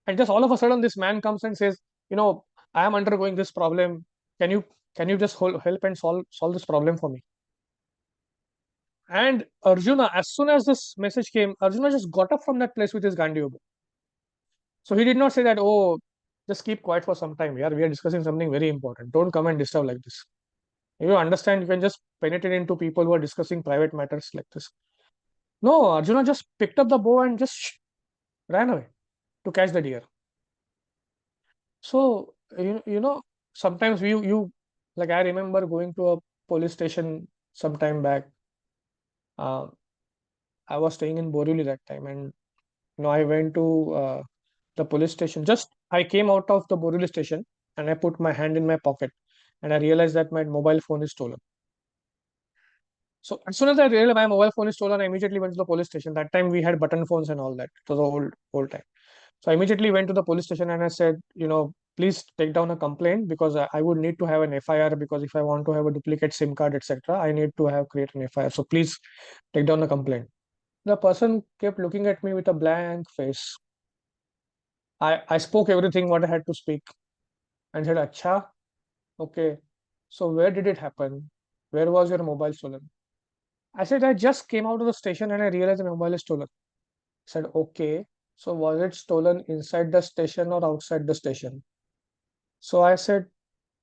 [SPEAKER 4] And just all of a sudden, this man comes and says, I am undergoing this problem. Can you just help and solve this problem for me? And Arjuna, as soon as this message came, Arjuna just got up from that place with his Gandhi. So he did not say that, oh, just keep quiet for some time. Yeah, we are discussing something very important. Don't come and disturb like this. If you understand, you can just penetrate into people who are discussing private matters like this. No, Arjuna just picked up the bow and just ran away to catch the deer. So sometimes you like I remember going to a police station some time back. Uh, I was staying in Borivali that time, and I went to the police station. Just I came out of the Borivali station and I put my hand in my pocket, and I realized that my mobile phone is stolen. So as soon as I realized my mobile phone is stolen, I immediately went to the police station. That time we had button phones and all that. It was old time. So I immediately went to the police station and I said, please take down a complaint, because I would need to have an FIR, because if I want to have a duplicate SIM card, etc., I need to have create an FIR. So please take down a complaint. The person kept looking at me with a blank face. I spoke everything what I had to speak and said, Acha, okay. So where did it happen? Where was your mobile stolen? I said, I just came out of the station and I realized the mobile is stolen. He said, okay. So was it stolen inside the station or outside the station? So I said,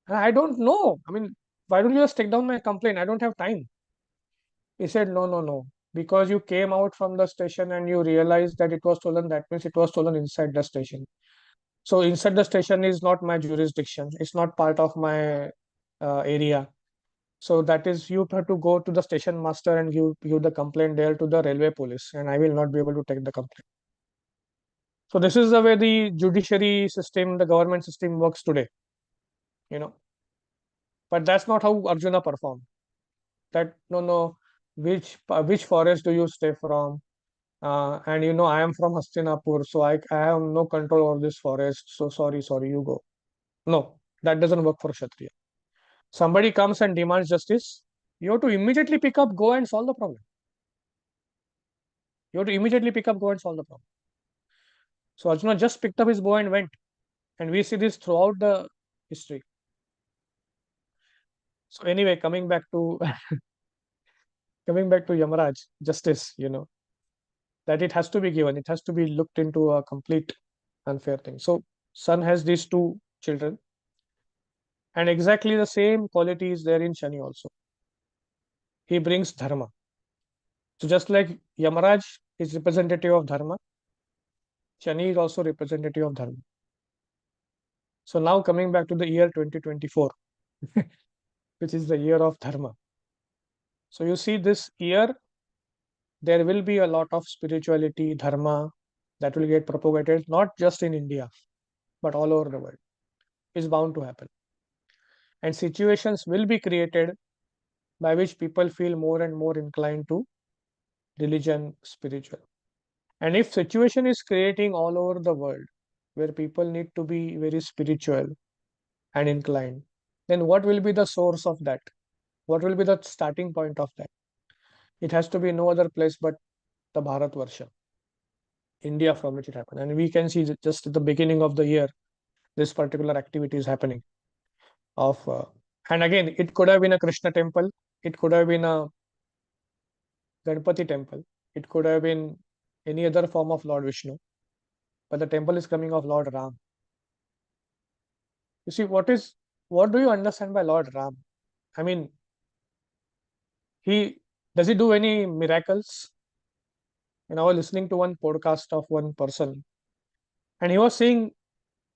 [SPEAKER 4] I don't know. I mean, why don't you just take down my complaint? I don't have time. He said, no, no, no. Because you came out from the station and you realized that it was stolen, that means it was stolen inside the station. So inside the station is not my jurisdiction. It's not part of my area. So that is, you have to go to the station master and give the complaint there to the railway police, and I will not be able to take the complaint. So this is the way the judiciary system, the government system works today. But that's not how Arjuna performed. That no, which forest do you stay from? and I am from Hastinapur, so I have no control over this forest. So sorry, you go. No, that doesn't work for Kshatriya. Somebody comes and demands justice, you have to immediately pick up, go and solve the problem. You have to immediately pick up, go and solve the problem. So Arjuna just picked up his bow and went, and we see this throughout the history. So anyway, coming back to Yamaraj, justice, that it has to be given. It has to be looked into a complete unfair thing. So Sun has these two children, and exactly the same quality is there in Shani also. He brings dharma. So just like Yamaraj is representative of dharma, Shani is also representative of dharma. So now coming back to the year 2024, which is the year of dharma. So you see this year, there will be a lot of spirituality, dharma that will get propagated, not just in India, but all over the world. Is bound to happen. And situations will be created by which people feel more and more inclined to religion, spiritual. And if situation is creating all over the world where people need to be very spiritual and inclined, then what will be the source of that? What will be the starting point of that? It has to be no other place but the Bharat Varsha, India, from which it happened. And we can see just at the beginning of the year, this particular activity is happening. And again, it could have been a Krishna temple, it could have been a Ganpati temple, it could have been any other form of Lord Vishnu, but the temple is coming of Lord Ram. You see, what do you understand by Lord Ram? I mean, does he do any miracles? I was listening to one podcast of one person, and he was saying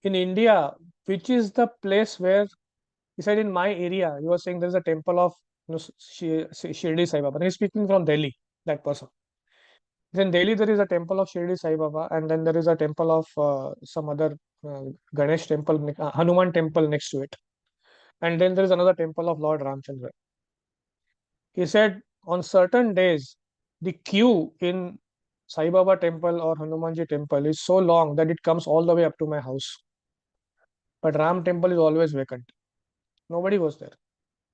[SPEAKER 4] in India, which is the place where he said in my area, he was saying there's a temple of Shirdi Sai Baba. He's speaking from Delhi, that person. In Delhi, there is a temple of Shirdi Sai Baba, and then there is a temple of some other Ganesh temple, Hanuman temple next to it. And then there is another temple of Lord Ramchandra. He said on certain days, the queue in Sai Baba temple or Hanumanji temple is so long that it comes all the way up to my house. But Ram temple is always vacant. Nobody goes there.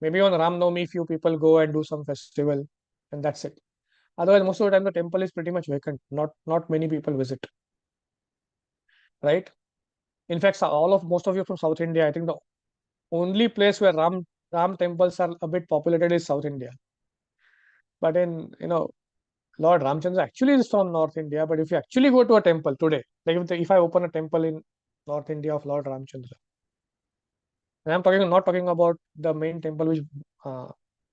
[SPEAKER 4] Maybe on Ram Navami, few people go and do some festival, and that's it. Otherwise, most of the time the temple is pretty much vacant. Not many people visit. Right? In fact, most of you from South India, I think the only place where Ram temples are a bit populated is South India. But in Lord Ramchandra actually is from North India. But if you actually go to a temple today, like if I open a temple in North India of Lord Ramchandra, and I'm not talking about the main temple which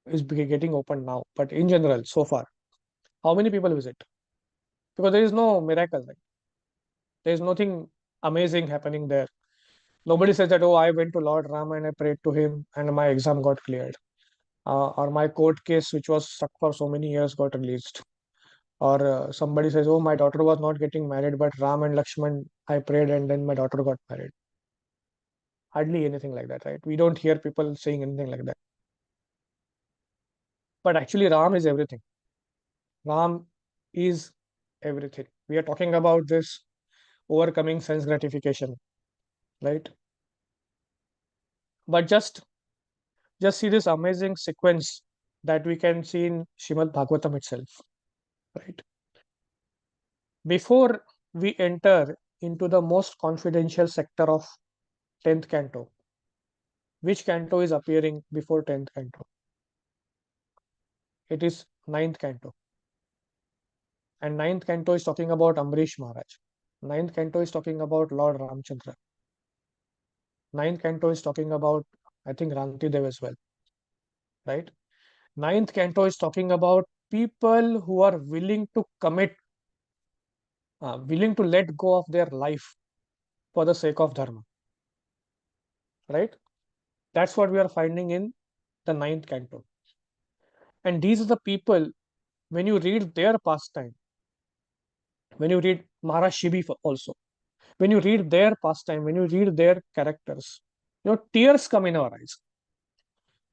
[SPEAKER 4] is getting opened now, but in general, so far, how many people visit? Because there is no miracle, right? There is nothing amazing happening there. Nobody says that, oh, I went to Lord Ram and I prayed to him and my exam got cleared. Or my court case, which was stuck for so many years, got released. Or somebody says, oh, my daughter was not getting married, but Ram and Lakshman, I prayed and then my daughter got married. Hardly anything like that, right? We don't hear people saying anything like that. But actually, Ram is everything. Ram is everything. We are talking about this overcoming sense gratification, right? But just see this amazing sequence that we can see in Shrimad Bhagavatam itself, right? Before we enter into the most confidential sector of 10th canto, which canto is appearing before 10th canto? It is 9th canto. And 9th canto is talking about Amrish Maharaj. 9th canto is talking about Lord Ramchandra. 9th canto is talking about, I think, Ranti Dev as well, right? 9th canto is talking about people who are willing to commit, willing to let go of their life for the sake of dharma, right? That's what we are finding in the 9th canto. And these are the people, when you read their pastime, when you read Maharaj Shibi also, when you read their pastime, when you read their characters, tears come in our eyes.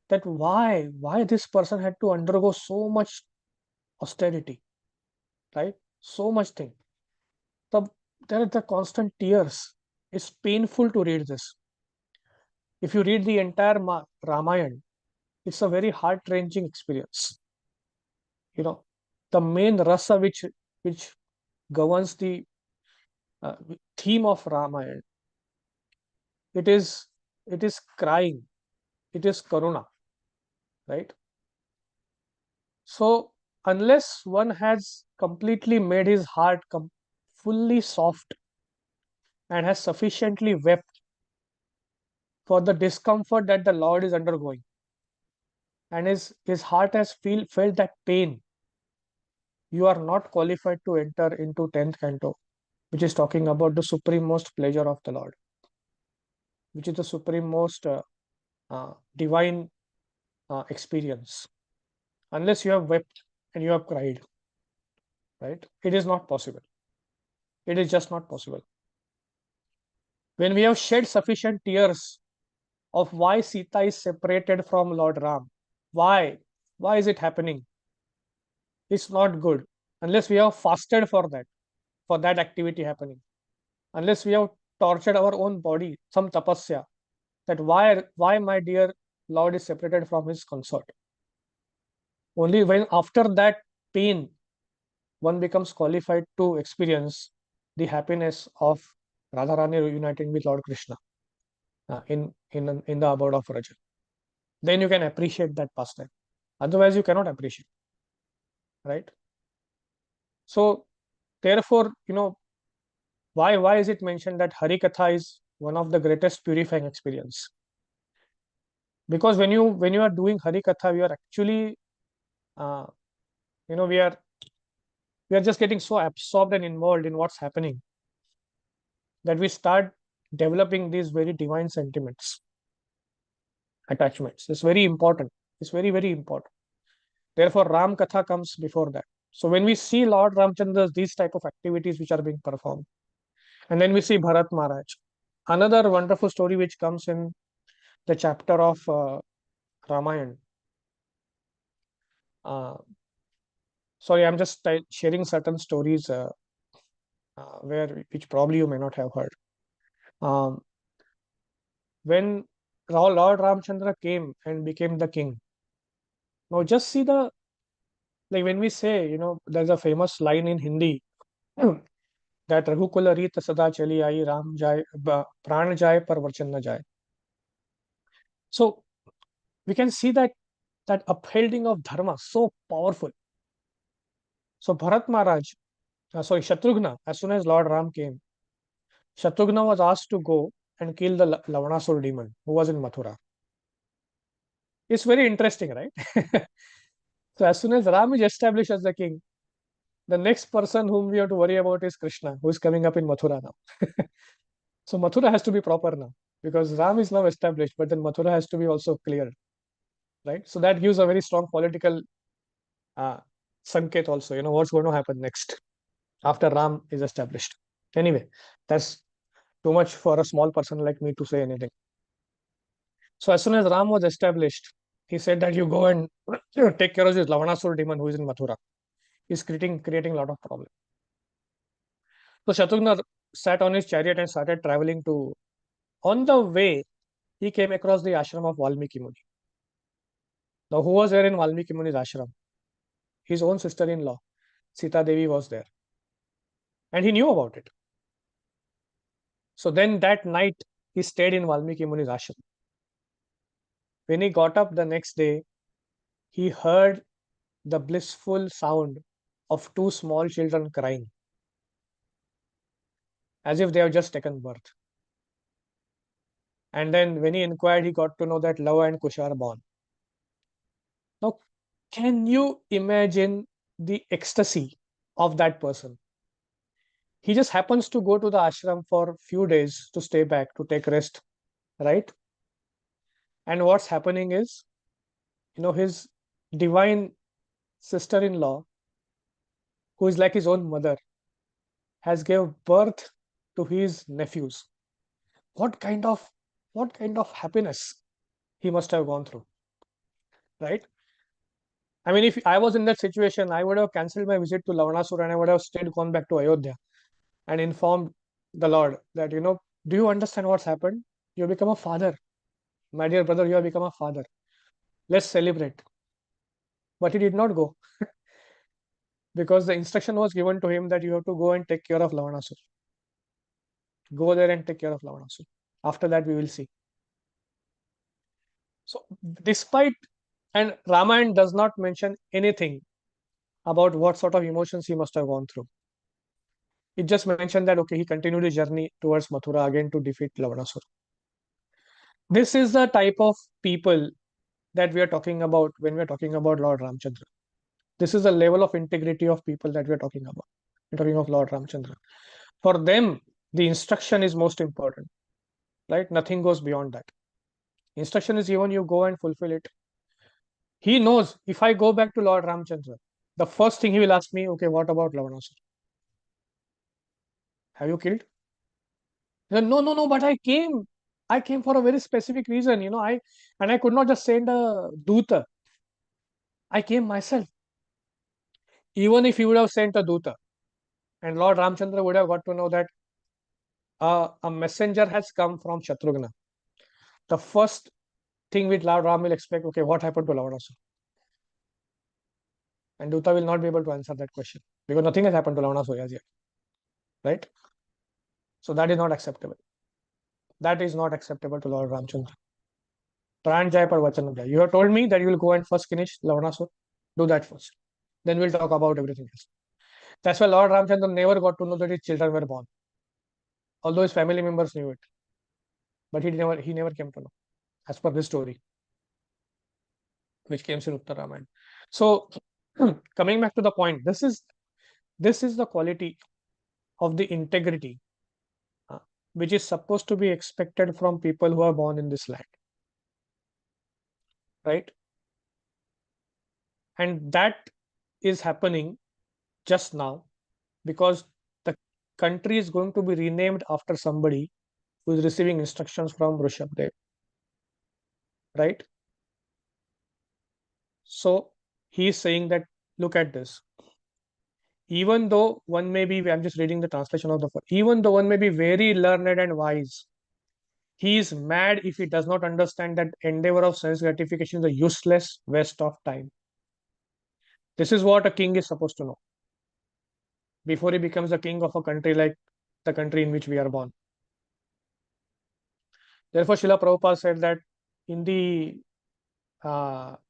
[SPEAKER 4] That why this person had to undergo so much austerity, right? So much thing. There are the constant tears. It's painful to read this. If you read the entire Ramayana, it's a very heart-wrenching experience. The main rasa which governs the uh, theme of Ramayana, it is crying, it is karuna, right? So unless one has completely made his heart fully soft and has sufficiently wept for the discomfort that the Lord is undergoing, and his heart has felt that pain, you are not qualified to enter into 10th canto, which is talking about the supremost pleasure of the Lord, which is the supremost divine experience. Unless you have wept and you have cried, right? It is not possible. It is just not possible. When we have shed sufficient tears of why Sita is separated from Lord Ram, why? Why is it happening? It's not good. Unless we have fasted for that activity happening. Unless we have tortured our own body, some tapasya, that why my dear Lord is separated from his consort. Only when after that pain one becomes qualified to experience the happiness of Radharani reuniting with Lord Krishna in the abode of Raja. Then you can appreciate that pastime. Otherwise, you cannot appreciate, right? So, therefore, why is it mentioned that Hari Katha is one of the greatest purifying experience? Because when you are doing Hari Katha, we are actually, uh, we are just getting so absorbed and involved in what's happening that we start developing these very divine sentiments, attachments. It's very important. It's very, very important. Therefore, Ram Katha comes before that. So when we see Lord Ramchandra's these type of activities which are being performed, and then we see Bharat Maharaj, another wonderful story which comes in the chapter of Ramayana. Uh, Sorry, I'm just sharing certain stories which probably you may not have heard. Um, when Lord Ramchandra came and became the king, now just see like when we say, there's a famous line in Hindi that Raghukula Reet Sada Chali Ai Ram Jai Pran Jai Par Vachan Na Jai. So we can see that upholding of dharma so powerful. So Bharat Maharaj, Shatrughna, as soon as Lord Ram came, Shatrughna was asked to go and kill the Lavanasur demon who was in Mathura. It's very interesting, right? So as soon as Ram is established as the king, the next person whom we have to worry about is Krishna, who is coming up in Mathura now. So Mathura has to be proper now because Ram is now established, but then Mathura has to be also cleared, right? So that gives a very strong political uh, sanket also, what's going to happen next after Ram is established. Anyway, that's too much for a small person like me to say anything. So as soon as Ram was established, he said that you go and take care of this Lavanasur demon who is in Mathura. He's creating a lot of problem. So Shatrughna sat on his chariot and started traveling to. On the way, he came across the ashram of Valmiki Muni. Now, who was there in Valmiki Muni's ashram? His own sister-in-law, Sita Devi, was there, and he knew about it. So then that night, he stayed in Valmiki Muni's ashram. When he got up the next day, he heard the blissful sound of two small children crying, as if they have just taken birth. And then when he inquired, he got to know that Lava and Kush are born. Now, can you imagine the ecstasy of that person? He just happens to go to the ashram for a few days to stay back, to take rest, right? And what's happening is, his divine sister-in-law, who is like his own mother, has gave birth to his nephews. What kind of happiness he must have gone through, right? I mean, if I was in that situation, I would have cancelled my visit to Lavanasur and I would have stayed, gone back to Ayodhya and informed the Lord that, do you understand what's happened? You have become a father. My dear brother, you have become a father. Let's celebrate. But he did not go because the instruction was given to him that you have to go and take care of Lavanasur. Go there and take care of Lavanasur. After that, we will see. So, despite, and Ramayana does not mention anything about what sort of emotions he must have gone through. It just mentioned that, okay, he continued his journey towards Mathura again to defeat Lavanasur. This is the type of people that we are talking about when we are talking about Lord Ramchandra. This is the level of integrity of people that we are talking about. We're talking of Lord Ramchandra. For them, the instruction is most important, right? Nothing goes beyond that. Instruction is given, you go and fulfill it. He knows if I go back to Lord Ramchandra, the first thing he will ask me, okay, what about Lavanasur? Have you killed? He said, no, but I came. I came for a very specific reason, I could not just send a Duta. I came myself. Even if he would have sent a Duta, and Lord Ramchandra would have got to know that a messenger has come from Shatrughna, the first thing which Lord Ram will expect, okay, what happened to Lavanasur? And Duta will not be able to answer that question because nothing has happened to Lavanasur as yet, right? So that is not acceptable. That is not acceptable to Lord Ramchandra. Pran Jai par Vachan Jai. You have told me that you will go and first finish Lavanasur. Do that first. Then we'll talk about everything else. That's why Lord Ramchandra never got to know that his children were born. Although his family members knew it. But he never came to know, as per this story, which came in Uttar Ramayana. So coming back to the point, this is the quality of the integrity which is supposed to be expected from people who are born in this land, right? And that is happening just now because the country is going to be renamed after somebody who is receiving instructions from Rishabdev, right? So he is saying that, look at this. Even though one may be, I'm just reading the translation of the word, even though one may be very learned and wise, he is mad if he does not understand that endeavor of sense gratification is a useless waste of time. This is what a king is supposed to know before he becomes the king of a country like the country in which we are born. Therefore, Srila Prabhupada said that in the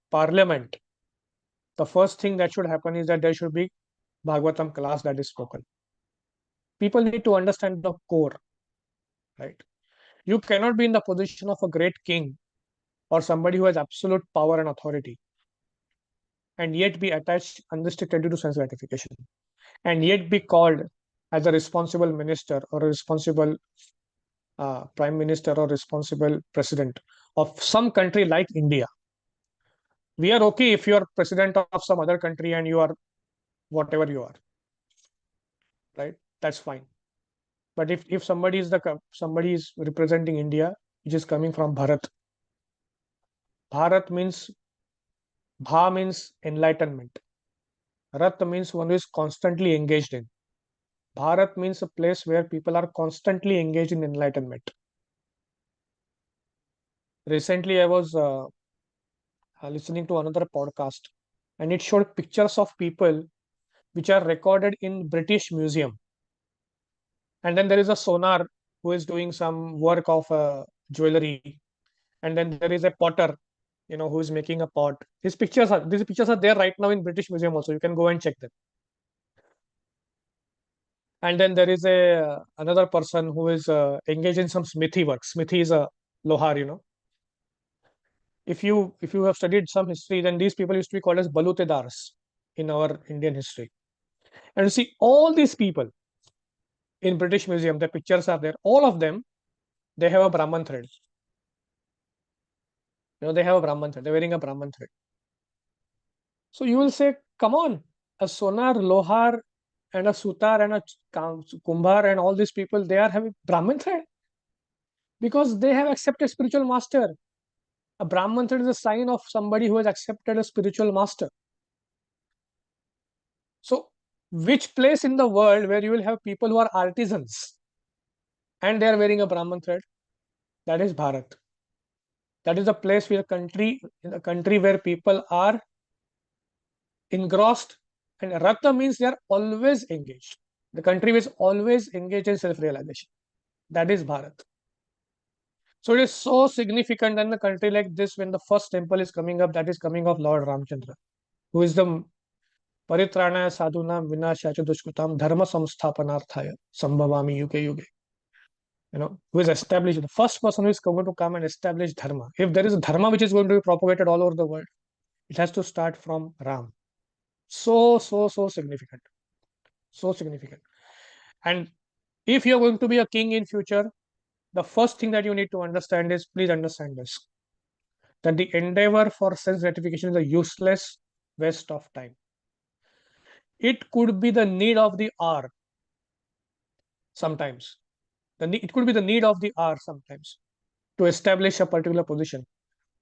[SPEAKER 4] parliament, the first thing that should happen is that there should be Bhagavatam class that is spoken. People need to understand the core, right? You cannot be in the position of a great king or somebody who has absolute power and authority and yet be attached unrestrictedly to sense gratification and yet be called as a responsible minister or a responsible prime minister or responsible president of some country like India. We are okay if you are president of some other country and you are whatever you are, right? That's fine. But if somebody is representing India, which is coming from Bharat. Bharat means Bha means enlightenment. Rat means one who is constantly engaged in. Bharat means a place where people are constantly engaged in enlightenment. Recently, I was listening to another podcast, and it showed pictures of people which are recorded in British Museum. And then there is a sonar who is doing some work of jewelry, and then there is a potter, who is making a pot. These pictures are there right now in British Museum also. You can go and check them. And then there is another person who is engaged in some smithy work. Smithy is a lohar. If you have studied some history, then these people used to be called as balutedars in our Indian history. And you see all these people in British Museum, the pictures are there. All of them, they have a Brahman thread. They have a Brahman thread. They're wearing a Brahman thread. So you will say, come on, a sonar, lohar, and a sutar and a kumbhar and all these people, they are having Brahman thread because they have accepted spiritual master. A Brahman thread is a sign of somebody who has accepted a spiritual master. Which place in the world where you will have people who are artisans and they are wearing a Brahman thread? That is Bharat. That is the place where a country where people are engrossed, and Rata means they are always engaged. The country is always engaged in self-realization. That is Bharat. So it is so significant in a country like this when the first temple is coming up, that is coming of Lord Ramchandra, who is the Paritranaya Sadhunam Vinashya Dushkutam Dharma Samsthapanarthaya Sambhavami Yuge Yuge. Who is established, the first person who is going to come and establish Dharma. If there is a Dharma which is going to be propagated all over the world, it has to start from Ram. So significant. So significant. And if you're going to be a king in future, the first thing that you need to understand is, please understand this, that the endeavor for sense gratification is a useless waste of time. It could be the need of the hour sometimes. It could be the need of the hour sometimes to establish a particular position,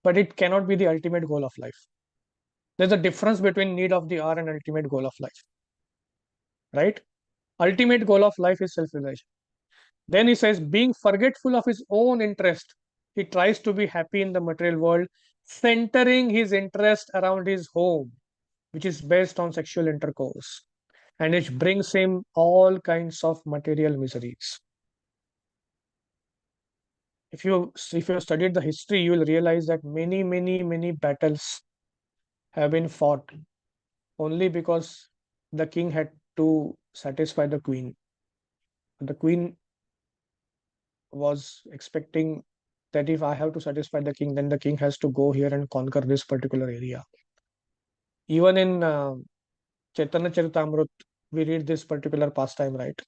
[SPEAKER 4] but it cannot be the ultimate goal of life. There's a difference between need of the hour and ultimate goal of life, right? Ultimate goal of life is self-realization. Then he says, being forgetful of his own interest, he tries to be happy in the material world, centering his interest around his home, which is based on sexual intercourse, and it brings him all kinds of material miseries. If you studied the history, you will realize that many battles have been fought only because the king had to satisfy the queen. The queen was expecting that if I have to satisfy the king, then the king has to go here and conquer this particular area. Even in Chaitanya Charitamrut, we read this particular pastime, right,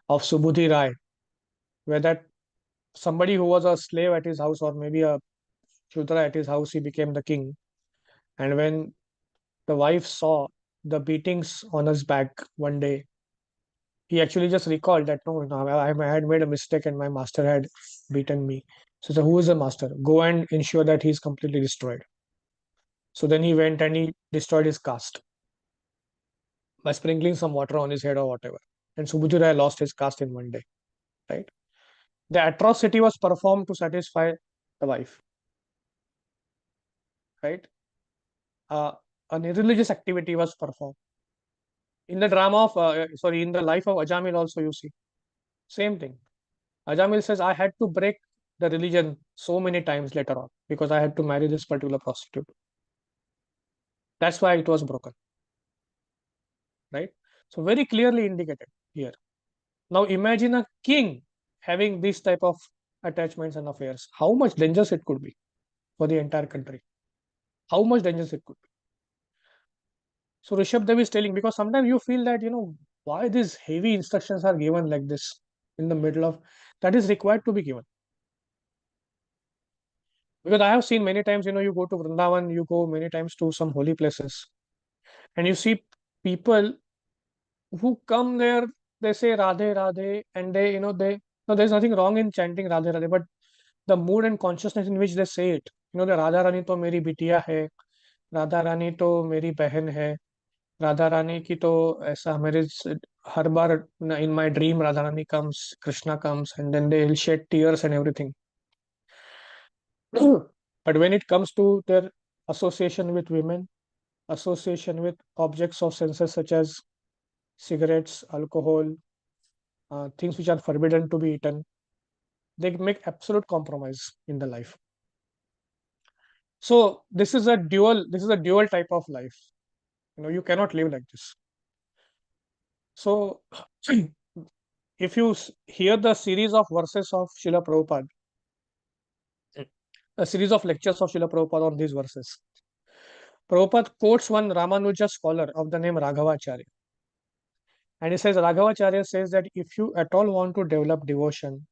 [SPEAKER 4] of Subudhi Rai, where that somebody who was a slave at his house, or maybe a Shudra at his house, he became the king. And when the wife saw the beatings on his back one day, he actually just recalled that no, I had made a mistake and my master had beaten me. So who is the master? Go and ensure that he is completely destroyed. So then he went and he destroyed his caste by sprinkling some water on his head or whatever. And Subudhi Rai lost his caste in one day, right? The atrocity was performed to satisfy the wife, right? An irreligious activity was performed. In the drama of, in the life of Ajamil also you see, same thing. Ajamil says, I had to break the religion so many times later on because I had to marry this particular prostitute. That's why it was broken, right? So very clearly indicated here. Now imagine a king having this type of attachments and affairs. How much dangerous it could be for the entire country. How much dangerous it could be. So Rishabh Dev is telling, because sometimes you feel that, why these heavy instructions are given like this in the middle of, that is required to be given. Because I have seen many times, you go to Vrindavan, you go many times to some holy places, and you see people who come there, they say Radhe Radhe, and no, there's nothing wrong in chanting Radhe Radhe, but the mood and consciousness in which they say it, the Radha Rani to meri bitiya hai, Radha Rani to meri behan hai, Radha Rani ki to aisa mere har bar in my dream Radha Rani comes, Krishna comes, and then they will shed tears and everything. But when it comes to their association with women, association with objects of senses such as cigarettes, alcohol, things which are forbidden to be eaten, they make absolute compromise in the life. So this is a dual type of life. You cannot live like this. So if you hear the series of verses of Srila Prabhupada, a series of lectures of Srila Prabhupada on these verses, Prabhupada quotes one Ramanuja scholar of the name Raghavacharya. And he says, Raghavacharya says that if you at all want to develop devotion,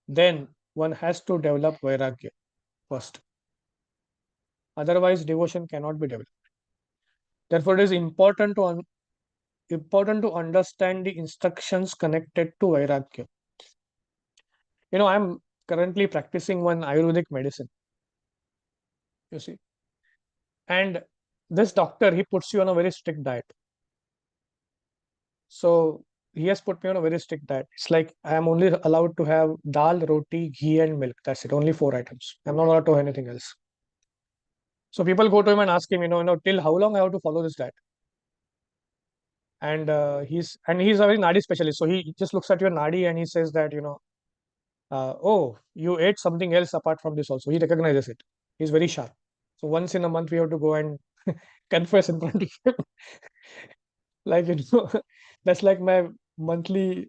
[SPEAKER 4] then one has to develop Vairagya first. Otherwise, devotion cannot be developed. Therefore, it is important to understand the instructions connected to Vairagya. I'm currently practicing one Ayurvedic medicine. You see. And this doctor, he puts you on a very strict diet. So he has put me on a very strict diet. It's like I am only allowed to have dal, roti, ghee, and milk. That's it. Only 4 items. I'm not allowed to have anything else. So people go to him and ask him, till how long I have to follow this diet? And he's a very nadi specialist. So he just looks at your nadi and he says that, oh, you ate something else apart from this also. He recognizes it. He's very sharp. So once in a month we have to go and confess in front of him. Like, that's like my monthly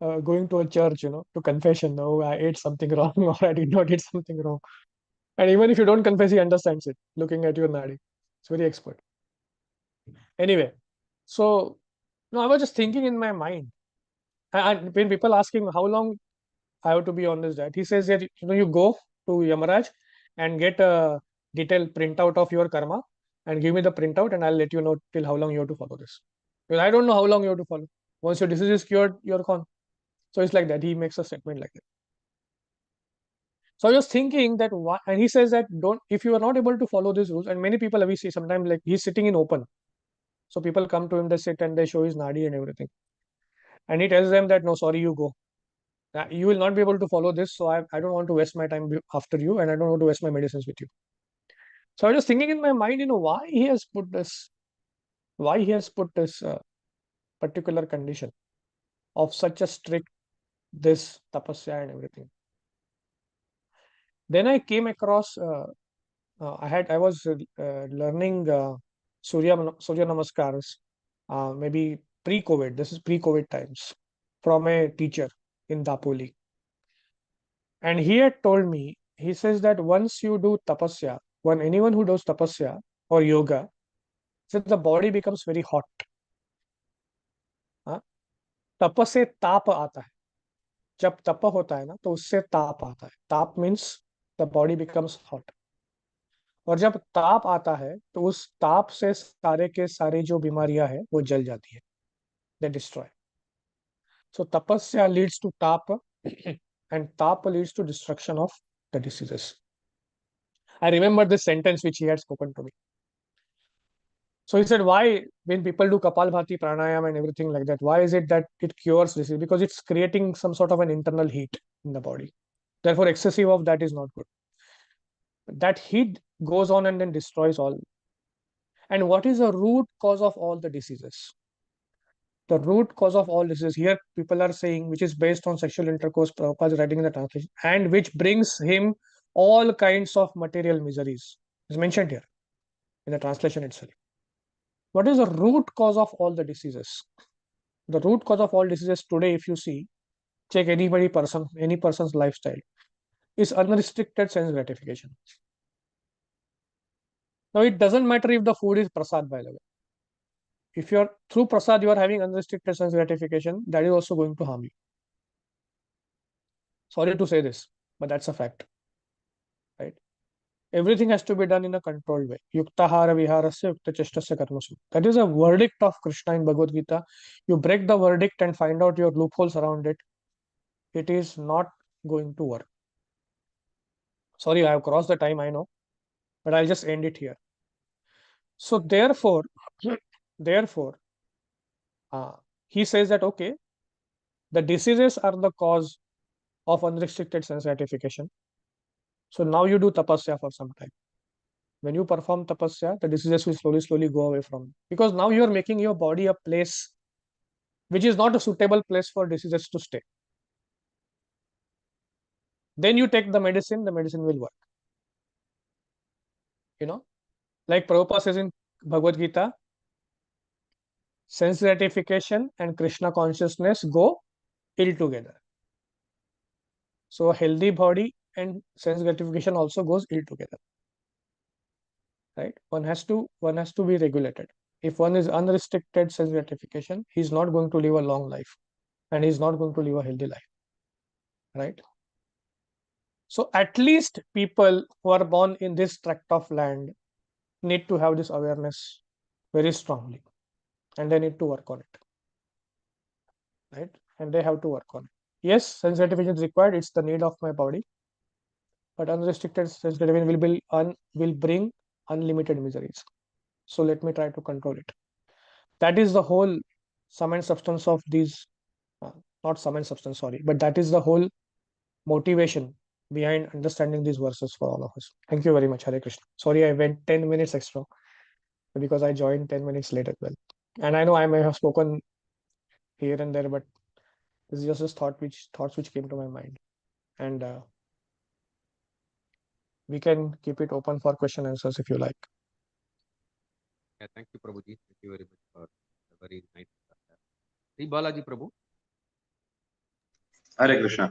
[SPEAKER 4] going to a church, to confession. No, I ate something wrong or I did not eat something wrong. And even if you don't confess, he understands it, looking at your nadi. It's very expert. Anyway, so no, I was just thinking in my mind. And when people ask him how long I have to be on this diet, he says that you go to Yamaraj and get a detailed printout of your karma and give me the printout and I'll let you know till how long you have to follow this. Because I don't know how long you have to follow. Once your disease is cured, you're gone. So it's like that. He makes a statement like that. So I was thinking that and he says that if you are not able to follow these rules, and many people we see sometimes like he's sitting in open. So people come to him, they sit and they show his nadi and everything. And he tells them that no, sorry, you go. You will not be able to follow this. So I don't want to waste my time after you, and I don't want to waste my medicines with you. So I was thinking in my mind, why he has put this particular condition of such a strict this tapasya and everything. Then I came across I was learning Surya Namaskars maybe pre-COVID. This is pre-COVID times from a teacher in Dapoli. And he had told me, he says that once you do tapasya, when anyone who does tapasya or yoga, so the body becomes very hot. तप से ताप आता है. जब तप होता है ना तो उससे ताप आता है. ताप means the body becomes hot. और जब ताप आता है तो उस ताप से सारे के सारे जो बीमारियां है वो जल जाती है. दे destroy. So tapasya leads to tapa and tapa leads to destruction of the diseases. I remember this sentence which he had spoken to me. So he said, why when people do Kapalbhati, pranayama and everything like that, why is it that it cures disease? Because it's creating some sort of an internal heat in the body. Therefore, excessive of that is not good. That heat goes on and then destroys all. And what is the root cause of all the diseases? The root cause of all diseases, here people are saying, which is based on sexual intercourse, Prabhupada is writing in the translation, and which brings him all kinds of material miseries. Is mentioned here in the translation itself. What is the root cause of all the diseases? The root cause of all diseases today, if you see, check any person's lifestyle, is unrestricted sense gratification. Now, it doesn't matter if the food is prasad, by the way. If you're through prasad, you are having unrestricted sense gratification, that is also going to harm you. Sorry to say this, but that's a fact. Right? Everything has to be done in a controlled way. Yuktahara viharasya yukta cheshtasya karmasu. That is a verdict of Krishna in Bhagavad Gita. You break the verdict and find out your loopholes around it. It is not going to work. Sorry, I have crossed the time, I know, but I'll just end it here. So therefore, he says that, okay, the diseases are the cause of unrestricted sense gratification. So now you do tapasya for some time. When you perform tapasya, the diseases will slowly go away from you. Because now you are making your body a place which is not a suitable place for diseases to stay. Then you take the medicine will work. Like Prabhupada says in Bhagavad Gita, sense gratification and Krishna consciousness go ill together. So a healthy body and sense gratification also goes ill together. Right? One has to be regulated. If one is unrestricted sense gratification, he's not going to live a long life and he's not going to live a healthy life. Right? So at least people who are born in this tract of land need to have this awareness very strongly, and they need to work on it. Right? And they have to work on it. Yes, sense gratification is required. It's the need of my body. But unrestricted sense gratification will bring unlimited miseries. So let me try to control it. That is the whole sum and substance of these, not sum and substance, sorry, but that is the whole motivation behind understanding these verses for all of us. Thank you very much. Hare Krishna. Sorry, I went 10 minutes extra because I joined 10 minutes late as well. And I know I may have spoken here and there, but this is just thoughts which came to my mind. And we can keep it open for question answers if you like.
[SPEAKER 6] Yeah, thank you, Prabhuji. Thank you very much for a very nice. Sri Balaji Prabhu.
[SPEAKER 7] Hare Krishna.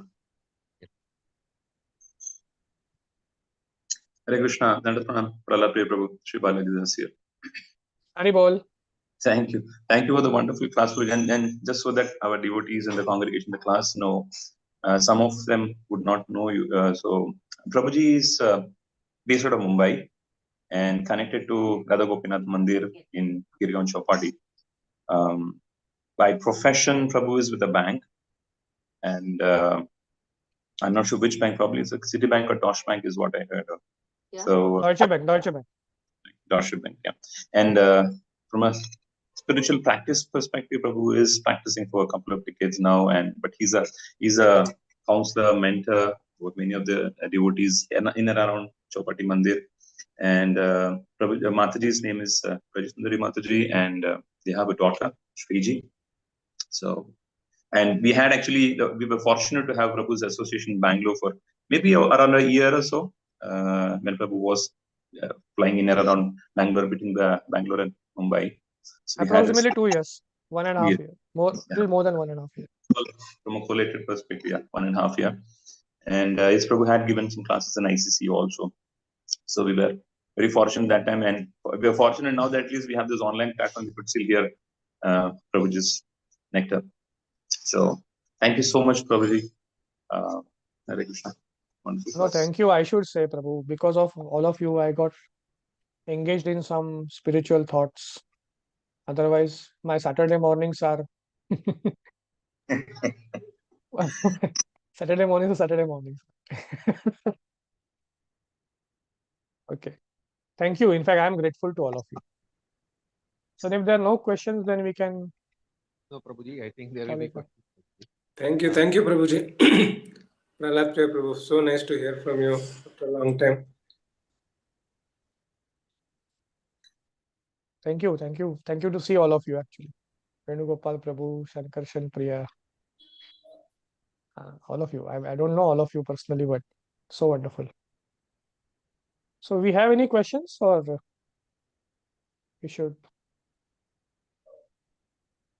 [SPEAKER 7] Hare Krishna. Dandapanam. Prahlad, Priya, Prabhu. Shri Balaji is here.
[SPEAKER 4] Hari Bol.
[SPEAKER 7] Thank you. Thank you for the wonderful class. And just so that our devotees in the congregation, the class know, some of them would not know you. So Prabhuji is based out of Mumbai and connected to Radha Gopinath Mandir in Girgaon Chowpatty. By profession, Prabhu is with a bank, and I'm not sure which bank. Probably it's a Citibank or Deutsche Bank is what I heard of.
[SPEAKER 4] Yeah.
[SPEAKER 7] So
[SPEAKER 4] Deutsche Bank.
[SPEAKER 7] Deutsche Bank, yeah. And from a spiritual practice perspective, Prabhu is practicing for a couple of decades now, but he's a counselor, mentor for many of the devotees in and around Chowpatty Mandir. And Prabhu, Mataji's name is Rajasundari Mataji, and they have a daughter, Shriji. So, and we were fortunate to have Prabhu's association in Bangalore for maybe around a year or so, when Prabhu was flying in and around Bangalore, between Bangalore and Mumbai. So
[SPEAKER 4] approximately 2 years, 1.5 years, more than 1.5 years.
[SPEAKER 7] From a collated perspective, yeah, 1.5 year. And his Prabhu had given some classes in ICC also. So we were very fortunate that time, and we are fortunate now that at least we have this online platform. We could still hear Prabhuji's nectar. So thank you so much, Prabhuji. Hare Krishna. Wonderful
[SPEAKER 4] No,
[SPEAKER 7] class.
[SPEAKER 4] thank you. I should say, Prabhu, because of all of you, I got engaged in some spiritual thoughts. Otherwise, my Saturday mornings are Saturday mornings. Okay. Thank you. In fact, I'm grateful to all of you. So if there are no questions, then we can.
[SPEAKER 6] No, Prabhuji, I think there will be questions.
[SPEAKER 8] Thank you, Prabhuji. Prahlad, Priya, Prabhu, so nice to hear from you after a long time.
[SPEAKER 4] Thank you to see all of you actually. Venugopal, Prabhu, Shankarshan, Priya, all of you. I don't know all of you personally, but so wonderful. So we have any questions, or we should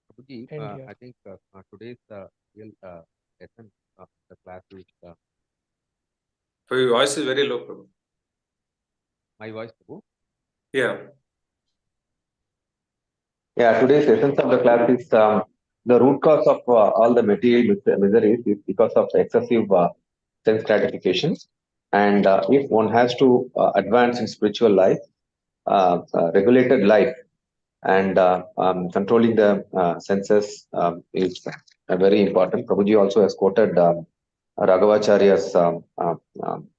[SPEAKER 6] Prabhuji,
[SPEAKER 4] end here?
[SPEAKER 6] I think today's real lesson of the class is
[SPEAKER 8] So your voice is very low, Prabhu.
[SPEAKER 6] my voice, Prabhu.
[SPEAKER 8] Yeah.
[SPEAKER 5] Yeah, today's essence of the class is the root cause of all the material miseries is because of excessive sense gratification. And if one has to advance in spiritual life, regulated life, and controlling the senses is very important. Prabhuji also has quoted Raghavacharya's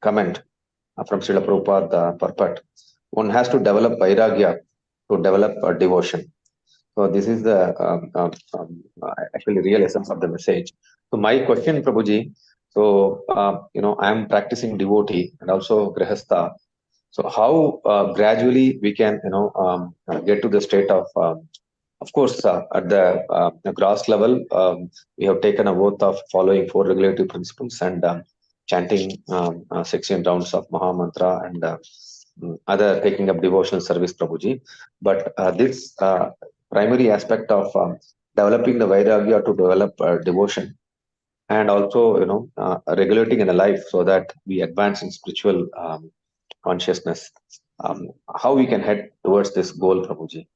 [SPEAKER 5] comment from Srila Prabhupada Purport. One has to develop vairagya to develop devotion. So this is the actually real essence of the message. So my question, Prabhuji, so I am practicing devotee and also grihastha. So how gradually we can get to the state of course at the gross level, we have taken a oath of following 4 regulative principles and chanting 16 rounds of Maha Mantra and other taking up devotional service, Prabhuji. But this primary aspect of developing the Vairagya to develop devotion and also regulating in the life so that we advance in spiritual consciousness. How we can head towards this goal, Prabhuji?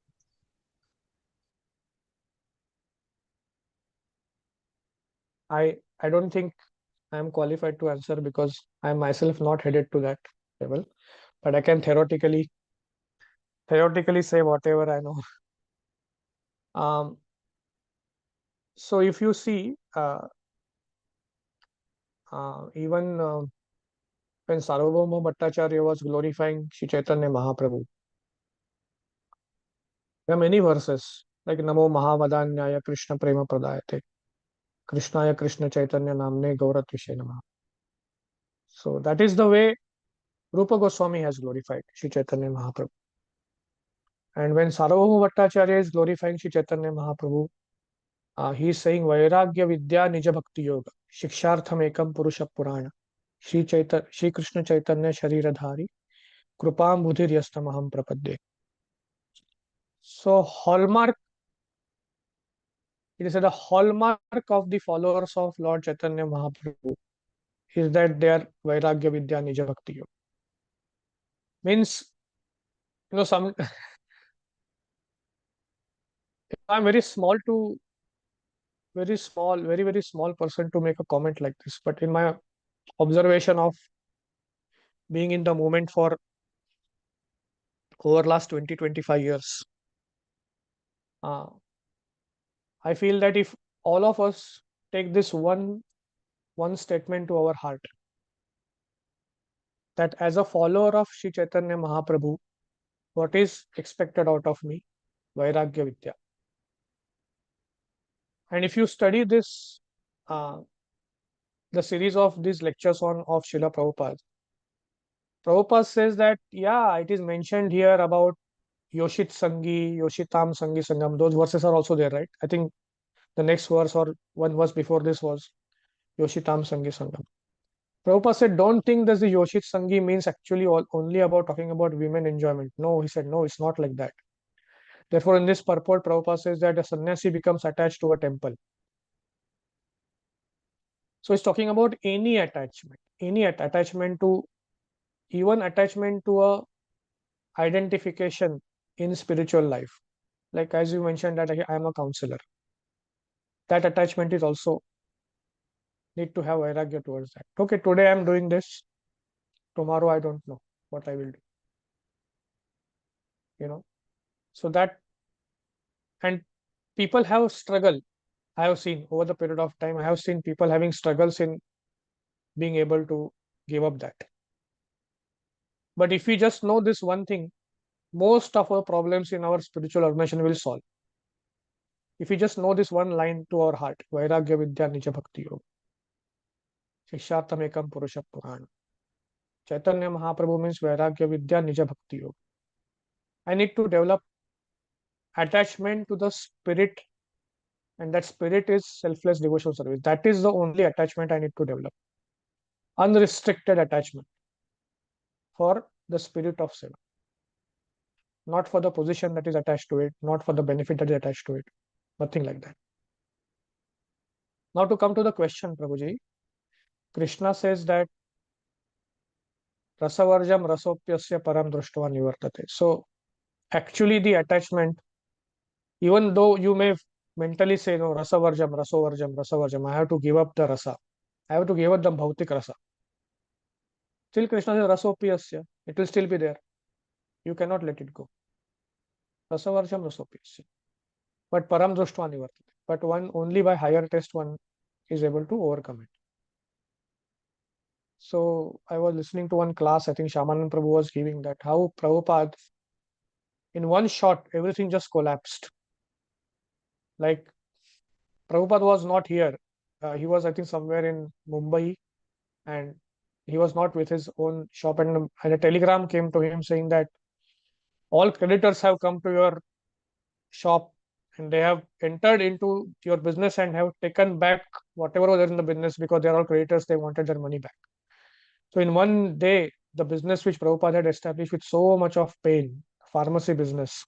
[SPEAKER 4] I don't think I am qualified to answer because I am myself not headed to that level, but I can theoretically say whatever I know. So if you see, even when Sarvabhauma Bhattacharya was glorifying Sri Chaitanya Mahaprabhu, there are many verses like Namo Mahavadanyaya Krishna Prema Pradayate, Krishnaya Krishna Chaitanya Namne Gauratvishe Namaha. So that is the way Rupa Goswami has glorified Sri Chaitanya Mahaprabhu. And when Sarvabhauma Bhattacharya is glorifying Sri Chaitanya Mahaprabhu, he is saying Vairagya Vidya Nija Bhakti Yoga, Shikshartham Ekam Purusha Purana, Shri Krishna Chaitanya Shariradhari, Krupam Budhir Yastamaham Prapadde. So hallmark, it is said the hallmark of the followers of Lord Chaitanya Mahaprabhu is that they are Vairagya Vidya Nija Bhakti Yoga. Means, some I'm very small to very small, very, very small person to make a comment like this. But in my observation of being in the moment for over last 20-25 years, I feel that if all of us take this one statement to our heart, that as a follower of Sri Chaitanya Mahaprabhu, what is expected out of me? Vairagya Vidya. And if you study this, the series of these lectures of Srila Prabhupada, Prabhupada says that, yeah, it is mentioned here about Yoshit Sangi, Yoshitam Sangi Sangam. Those verses are also there, right? I think the next verse or one verse before this was Yoshitam Sangi Sangam. Prabhupada said, don't think that the Yoshit Sangi means actually only about talking about women enjoyment. No, he said, no, it's not like that. Therefore, in this purport, Prabhupada says that a sannyasi becomes attached to a temple. So it's talking about any attachment to, even attachment to a identification in spiritual life. Like as you mentioned that I am a counselor. That attachment is also need to have vairagya towards that. Okay, today I am doing this. Tomorrow I don't know what I will do. So that, and people have struggle. I have seen over the period of time, I have seen people having struggles in being able to give up that. But if we just know this one thing, most of our problems in our spiritual organization will solve. If we just know this one line to our heart, Vairagya Vidya Nija Bhakti Yoga, Shishartham Ekam Purusha Purana. Chaitanya Mahaprabhu means Vairagya Vidya Nija Bhakti Yoga. I need to develop attachment to the spirit, and that spirit is selfless devotional service. That is the only attachment I need to develop. Unrestricted attachment for the spirit of seva. Not for the position that is attached to it, not for the benefit that is attached to it. Nothing like that. Now to come to the question, Prabhuji, Krishna says that Rasavarjam Rasopyasya Param Drushtva Nivartate. So actually the attachment, even though you may mentally say, no, Rasavarjam, Rasovarjam, Rasavarjam, I have to give up the rasa. I have to give up the bhautik rasa. Still Krishna says Rasopyasya. It will still be there. You cannot let it go. Rasavarjam, Rasopyasya. But Param Drushtva Nivartate. But one only by higher test one is able to overcome it. So I was listening to one class, I think Shamanand Prabhu was giving that, how Prabhupada, in one shot, everything just collapsed. Like Prabhupada was not here. He was, I think, somewhere in Mumbai, and he was not with his own shop. And a telegram came to him saying that all creditors have come to your shop and they have entered into your business and have taken back whatever was there in the business, because they are all creditors, they wanted their money back. So in one day, the business which Prabhupada had established with so much of pain, pharmacy business,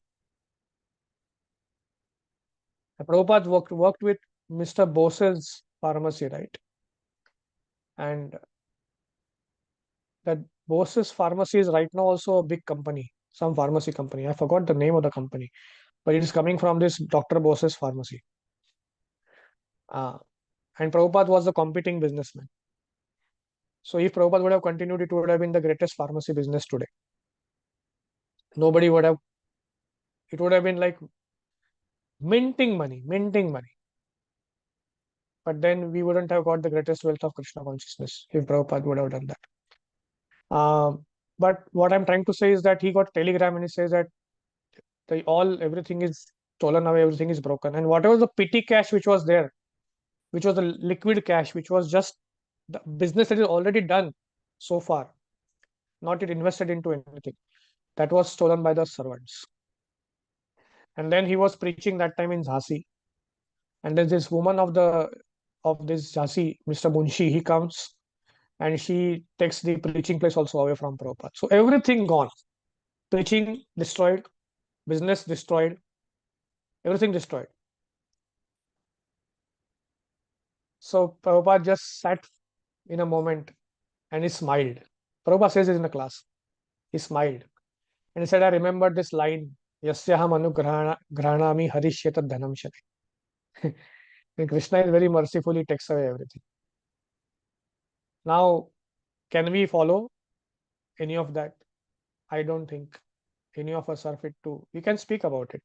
[SPEAKER 4] Prabhupada worked with Mr. Bose's pharmacy, right? And that Bose's pharmacy is right now also a big company, some pharmacy company. I forgot the name of the company, but it is coming from this Dr. Bose's pharmacy. And Prabhupada was the competing businessman. So if Prabhupada would have continued, it would have been the greatest pharmacy business today. Nobody would have, it would have been like minting money. But then we wouldn't have got the greatest wealth of Krishna consciousness if Prabhupada would have done that. But what I'm trying to say is that he got telegram and he says that everything is stolen away, everything is broken. And whatever the petty cash which was there, which was the liquid cash, which was just the business that is already done so far, not yet invested into anything, that was stolen by the servants. And then he was preaching that time in Jhansi. And there's this woman of this Jhansi, Mr. Munshi, he comes and she takes the preaching place also away from Prabhupada. So everything gone. Preaching destroyed, business destroyed, everything destroyed. So Prabhupada just sat in a moment and he smiled. Prabhupada says it in the class. He smiled and he said, I remember this line, Yasyaham anugrhanami harishyata dhanam shati. And Krishna is very merciful, he takes away everything. Now, can we follow any of that? I don't think any of us are fit to. We can speak about it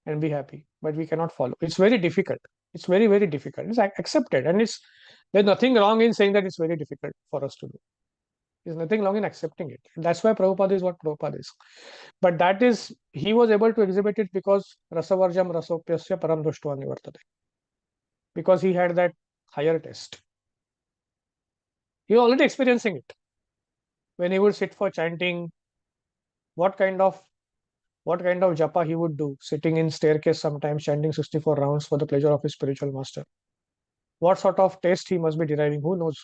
[SPEAKER 4] and be happy, but we cannot follow. It's very difficult. It's very, very difficult. It's accepted, and there's nothing wrong in saying that it's very difficult for us to do. There's nothing wrong in accepting it. And that's why Prabhupada is what Prabhupada is. But that is, he was able to exhibit it because rasavarjam rasopyasya param dushtva nivartate. Because he had that higher taste. He was already experiencing it. When he would sit for chanting, what kind of japa he would do, sitting in staircase sometimes, chanting 64 rounds for the pleasure of his spiritual master. What sort of taste he must be deriving, who knows?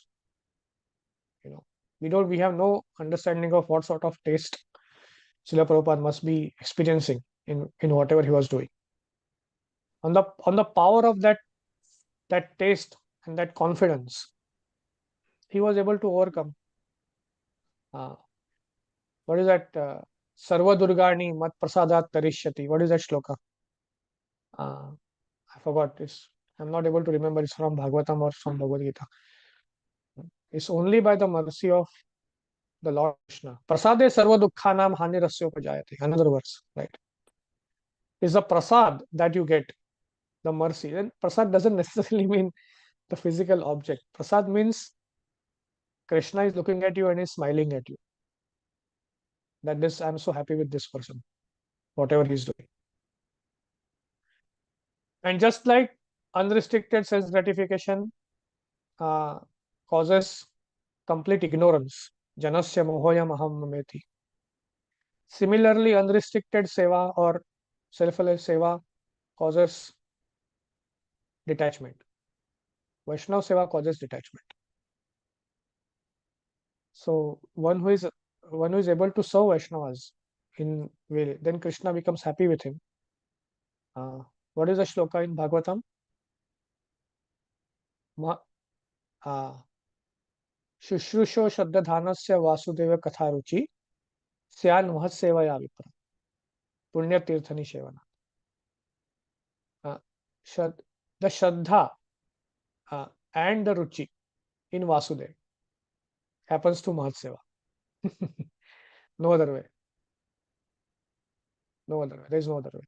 [SPEAKER 4] We have no understanding of what sort of taste Srila Prabhupada must be experiencing in whatever he was doing. On the power of that taste and that confidence, he was able to overcome. What is that? Sarva Durgani Mat Prasadat Tarishyati. What is that shloka? I forgot. I'm not able to remember. It's from Bhagavatam or from Bhagavad Gita. It's only by the mercy of the Lord Krishna. Prasade sarva dukkhanam hani rasya upajayate. Another verse, right? It's the prasad that you get, the mercy. And prasad doesn't necessarily mean the physical object. Prasad means Krishna is looking at you and is smiling at you. I'm so happy with this person, whatever he's doing. And just like unrestricted sense gratification causes complete ignorance, janasya mohoyam aham mameti. Similarly, unrestricted seva or selfless seva causes detachment. Vaishnava seva causes detachment. So one who is able to serve Vaishnavas in way, then Krishna becomes happy with him. What is the shloka in Bhagavatam? Shushrusho Shaddadhanasya Vasudeva Katharuchi Syan Mahatsevaya Vipra Punya Tirthani Shevana. The Shraddha and the Ruchi in Vasudeva happens to Mahatseva. No other way. No other way. There is no other way.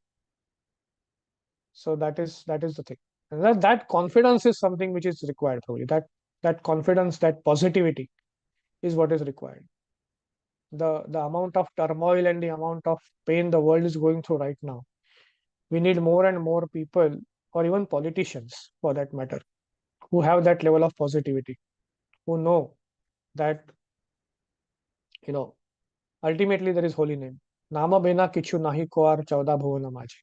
[SPEAKER 4] So that is the thing. And that confidence is something which is required probably. That confidence, that positivity is what is required. The amount of turmoil and the amount of pain the world is going through right now, we need more and more people, or even politicians for that matter, who have that level of positivity, who know that ultimately there is holy name. Nama bena kichu nahi koar chauda bhuvana maji.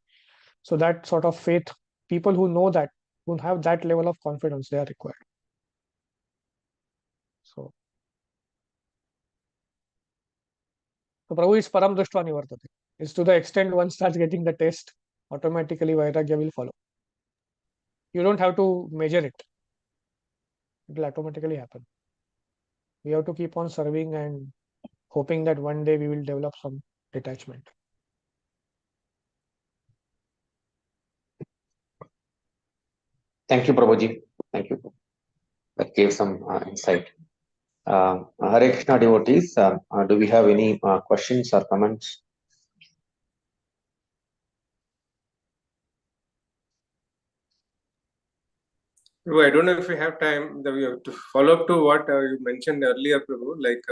[SPEAKER 4] So that sort of faith, people who know that, who have that level of confidence, they are required. So Prabhu is param drishtva nivartate. It's to the extent one starts getting the taste, automatically vairagya will follow. You don't have to measure it. It will automatically happen. We have to keep on serving and hoping that one day we will develop some detachment.
[SPEAKER 5] Thank you, Prabhuji. Thank you. That gave some insight. Hare Krishna devotees, do we have any questions or comments?
[SPEAKER 8] Prabhu, I don't know if we have time. We have to follow up to what you mentioned earlier, Prabhu, like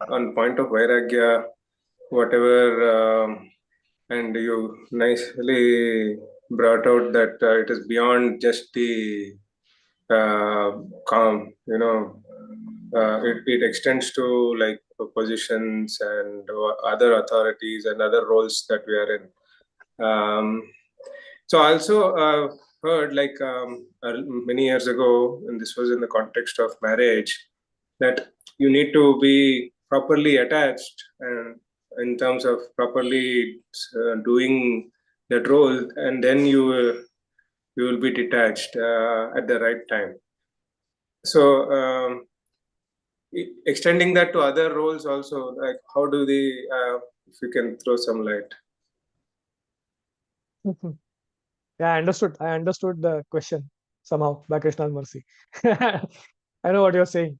[SPEAKER 8] on point of Vairagya, whatever and you nicely brought out that it is beyond just the calm, it extends to like positions and other authorities and other roles that we are in. So I also heard like many years ago, and this was in the context of marriage, that you need to be properly attached and in terms of properly doing that role, and then you will be detached at the right time. So extending that to other roles also, like how do they, if you can throw some light.
[SPEAKER 4] Yeah, I understood the question somehow by Krishna's mercy. I know what you're saying.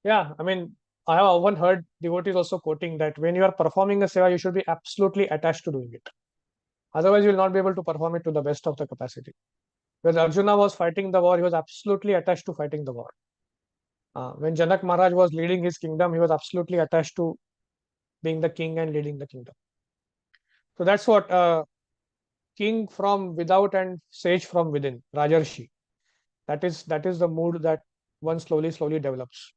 [SPEAKER 4] Yeah, I mean, I have often heard devotees also quoting that when you are performing a seva, you should be absolutely attached to doing it. Otherwise, you will not be able to perform it to the best of the capacity. When Arjuna was fighting the war, he was absolutely attached to fighting the war. When Janak Maharaj was leading his kingdom, he was absolutely attached to being the king and leading the kingdom. So that's what king from without and sage from within, Rajarshi. That is the mood that one slowly develops.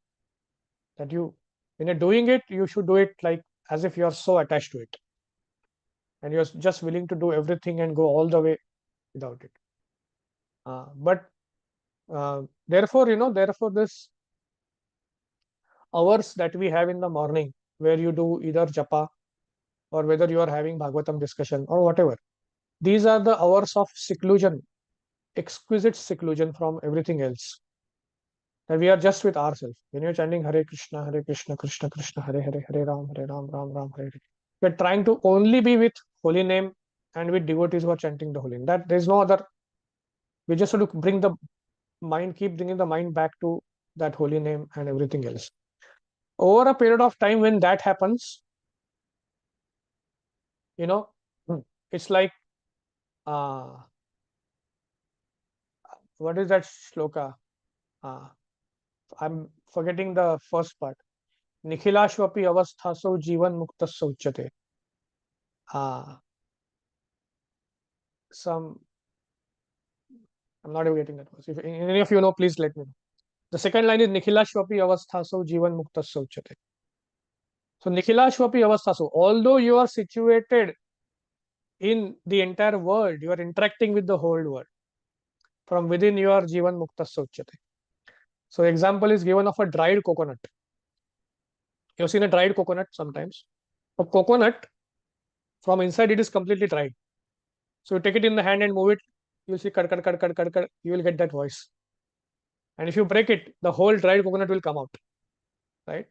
[SPEAKER 4] That you, when you're doing it, you should do it like as if you are so attached to it, and you're just willing to do everything and go all the way without it. But therefore, therefore this hours that we have in the morning, where you do either japa or whether you are having Bhagavatam discussion or whatever, these are the hours of seclusion, exquisite seclusion from everything else. That we are just with ourselves. When you're chanting Hare Krishna, Krishna Krishna, Hare Hare, Hare Ram, Ram Ram, Hare Hare. We're trying to only be with holy name and with devotees who are chanting the holy name. That there's no other. We just have to bring the mind, keep bringing the mind back to that holy name and everything else. Over a period of time, when that happens, it's like what is that shloka? I'm forgetting the first part. Nikhilashvapi avasthaso jivan muktasya uchyate. I'm not even getting that verse. If any of you know, please let me know. The second line is Nikhilashvapi avasthaso jivan muktasya uchyate. So Nikhilashvapi avasthaso, although you are situated in the entire world, you are interacting with the whole world. From within you are jivan muktasya uchyate. So example is given of a dried coconut. You've seen a dried coconut sometimes. A coconut, from inside it is completely dried. So you take it in the hand and move it, you'll see cut, you will get that voice. And if you break it, the whole dried coconut will come out. Right?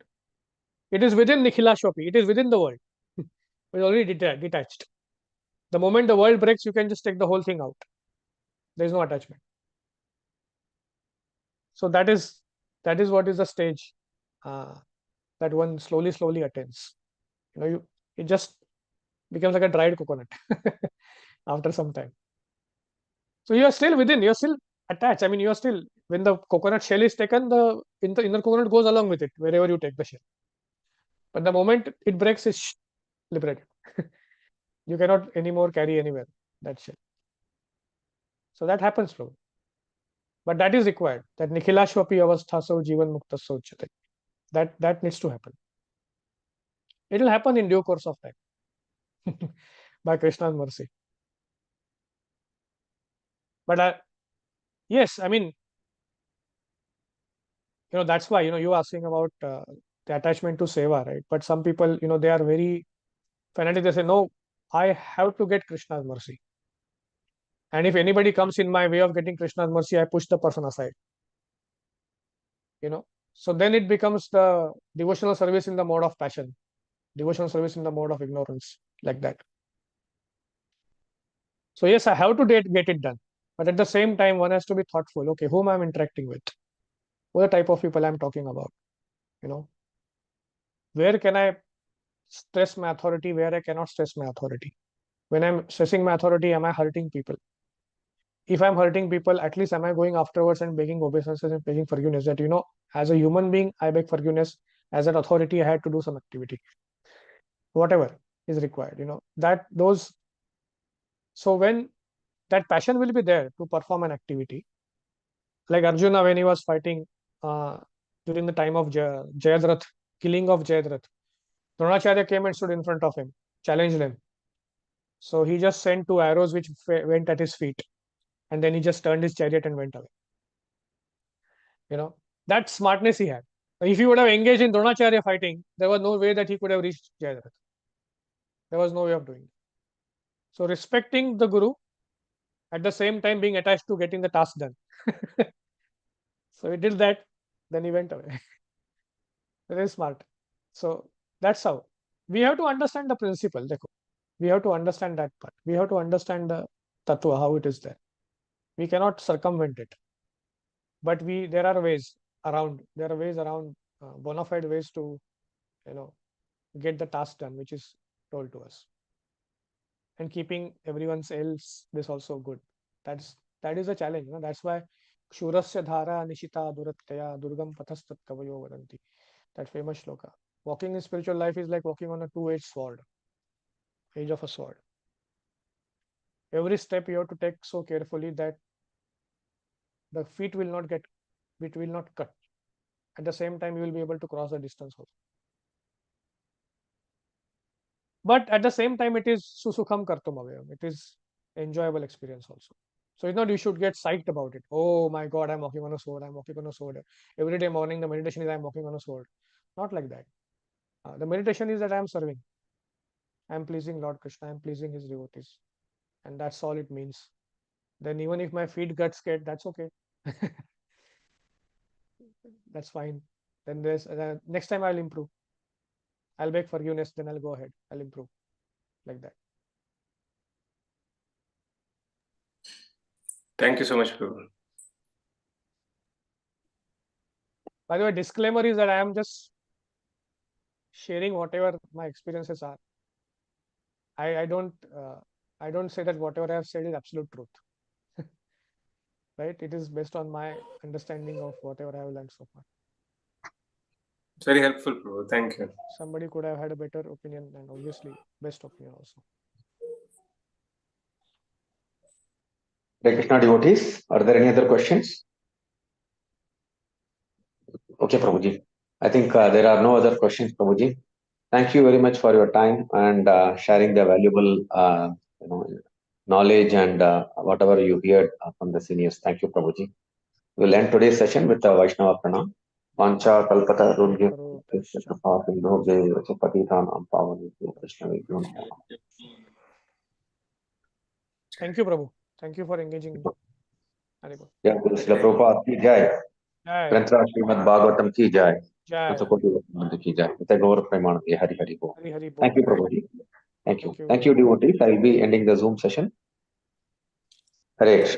[SPEAKER 4] It is within Nikhilashvapi, it is within the world. It's already detached. The moment the world breaks, you can just take the whole thing out. There is no attachment. So that is what is the stage that one slowly attains. It just becomes like a dried coconut after some time. So you are still within, you are still attached. I mean, you are still, when the coconut shell is taken, the inner coconut goes along with it wherever you take the shell. But the moment it breaks, it's liberated. You cannot anymore carry anywhere that shell. So that happens, Prabhu. But that is required. That Nikhilashvapi avasthaso jivan muktasya uchyate. That needs to happen. It will happen in due course of time. By Krishna's mercy. But yes, I mean, that's why, you're asking about the attachment to seva, right? But some people, they are very fanatic. They say, no, I have to get Krishna's mercy. And if anybody comes in my way of getting Krishna's mercy, I push the person aside. So then it becomes the devotional service in the mode of passion, devotional service in the mode of ignorance, like that. So yes, I have to get it done. But at the same time, one has to be thoughtful. Okay, whom I'm interacting with? What type of people I'm talking about? Where can I stress my authority, where I cannot stress my authority? When I'm stressing my authority, am I hurting people? If I'm hurting people, at least am I going afterwards and begging obeisances and begging forgiveness? That, as a human being, I beg forgiveness. As an authority, I had to do some activity. Whatever. is required, you know, that those. So when that passion will be there to perform an activity, like Arjuna when he was fighting during the time of Jayadratha, killing of Jayadratha, Dronacharya came and stood in front of him, challenged him. So he just sent 2 arrows which went at his feet, and then he just turned his chariot and went away. You know, that smartness he had. If he would have engaged in Dronacharya fighting, there was no way that he could have reached Jayadratha. There was no way of doing it. So respecting the Guru, at the same time being attached to getting the task done. So he did that, then he went away. Very smart. So that's how we have to understand the principle. We have to understand that part. We have to understand the tattva, how it is there. We cannot circumvent it. But there are ways around. There are ways around, bona fide ways to, you know, get the task done, which is told to us. And keeping everyone else this also good. That is a challenge. You know? That's why Kshurasya dhara nishita durattaya durgam pathastat kavayo vadanti. That famous shloka. Walking in spiritual life is like walking on a two-edged sword. Edge of a sword. Every step you have to take so carefully that the feet will not get, it will not cut. At the same time, you will be able to cross the distance also. But at the same time, it is susukham kartum avayam. It is enjoyable experience also. So it's not you should get psyched about it. Oh my God, I'm walking on a sword. I'm walking on a sword. Every day morning, the meditation is I'm walking on a sword. Not like that. The meditation is that I'm serving. I'm pleasing Lord Krishna. I'm pleasing his devotees. And that's all it means. Then even if my feet get scared, that's okay. That's fine. Then there's next time I'll improve. I'll beg forgiveness, then I'll go ahead. I'll improve. Like that.
[SPEAKER 8] Thank you so much, Prabhu.
[SPEAKER 4] By the way, disclaimer is that I am just sharing whatever my experiences are. I don't say that whatever I have said is absolute truth. Right? It is based on my understanding of whatever I have learned so far.
[SPEAKER 8] It's very helpful, Prabhu. Thank you.
[SPEAKER 4] Somebody could have had a better opinion and obviously best opinion also.
[SPEAKER 5] Hare Krishna devotees, are there any other questions? Okay, Prabhuji. I think there are no other questions, Prabhuji. Thank you very much for your time and sharing the valuable knowledge and whatever you heard from the seniors. Thank you, Prabhuji. We'll end today's session with the Vaishnava Pranam. Pancha Kalpata Rudhya
[SPEAKER 4] Thank you, Prabhu. Thank you for engaging me.
[SPEAKER 5] Yeah, Srila Prabhupada ki jai. Granthra Srimad Bhagavatam ki jai.
[SPEAKER 4] Jai.
[SPEAKER 5] Ki jai. Gaur Premanand ki Hari Hari Bol.
[SPEAKER 4] Hari Hari Bol.
[SPEAKER 5] Thank you, Prabhuji. Thank you. Thank you, devotees. I will be ending the Zoom session. Hare Krishna.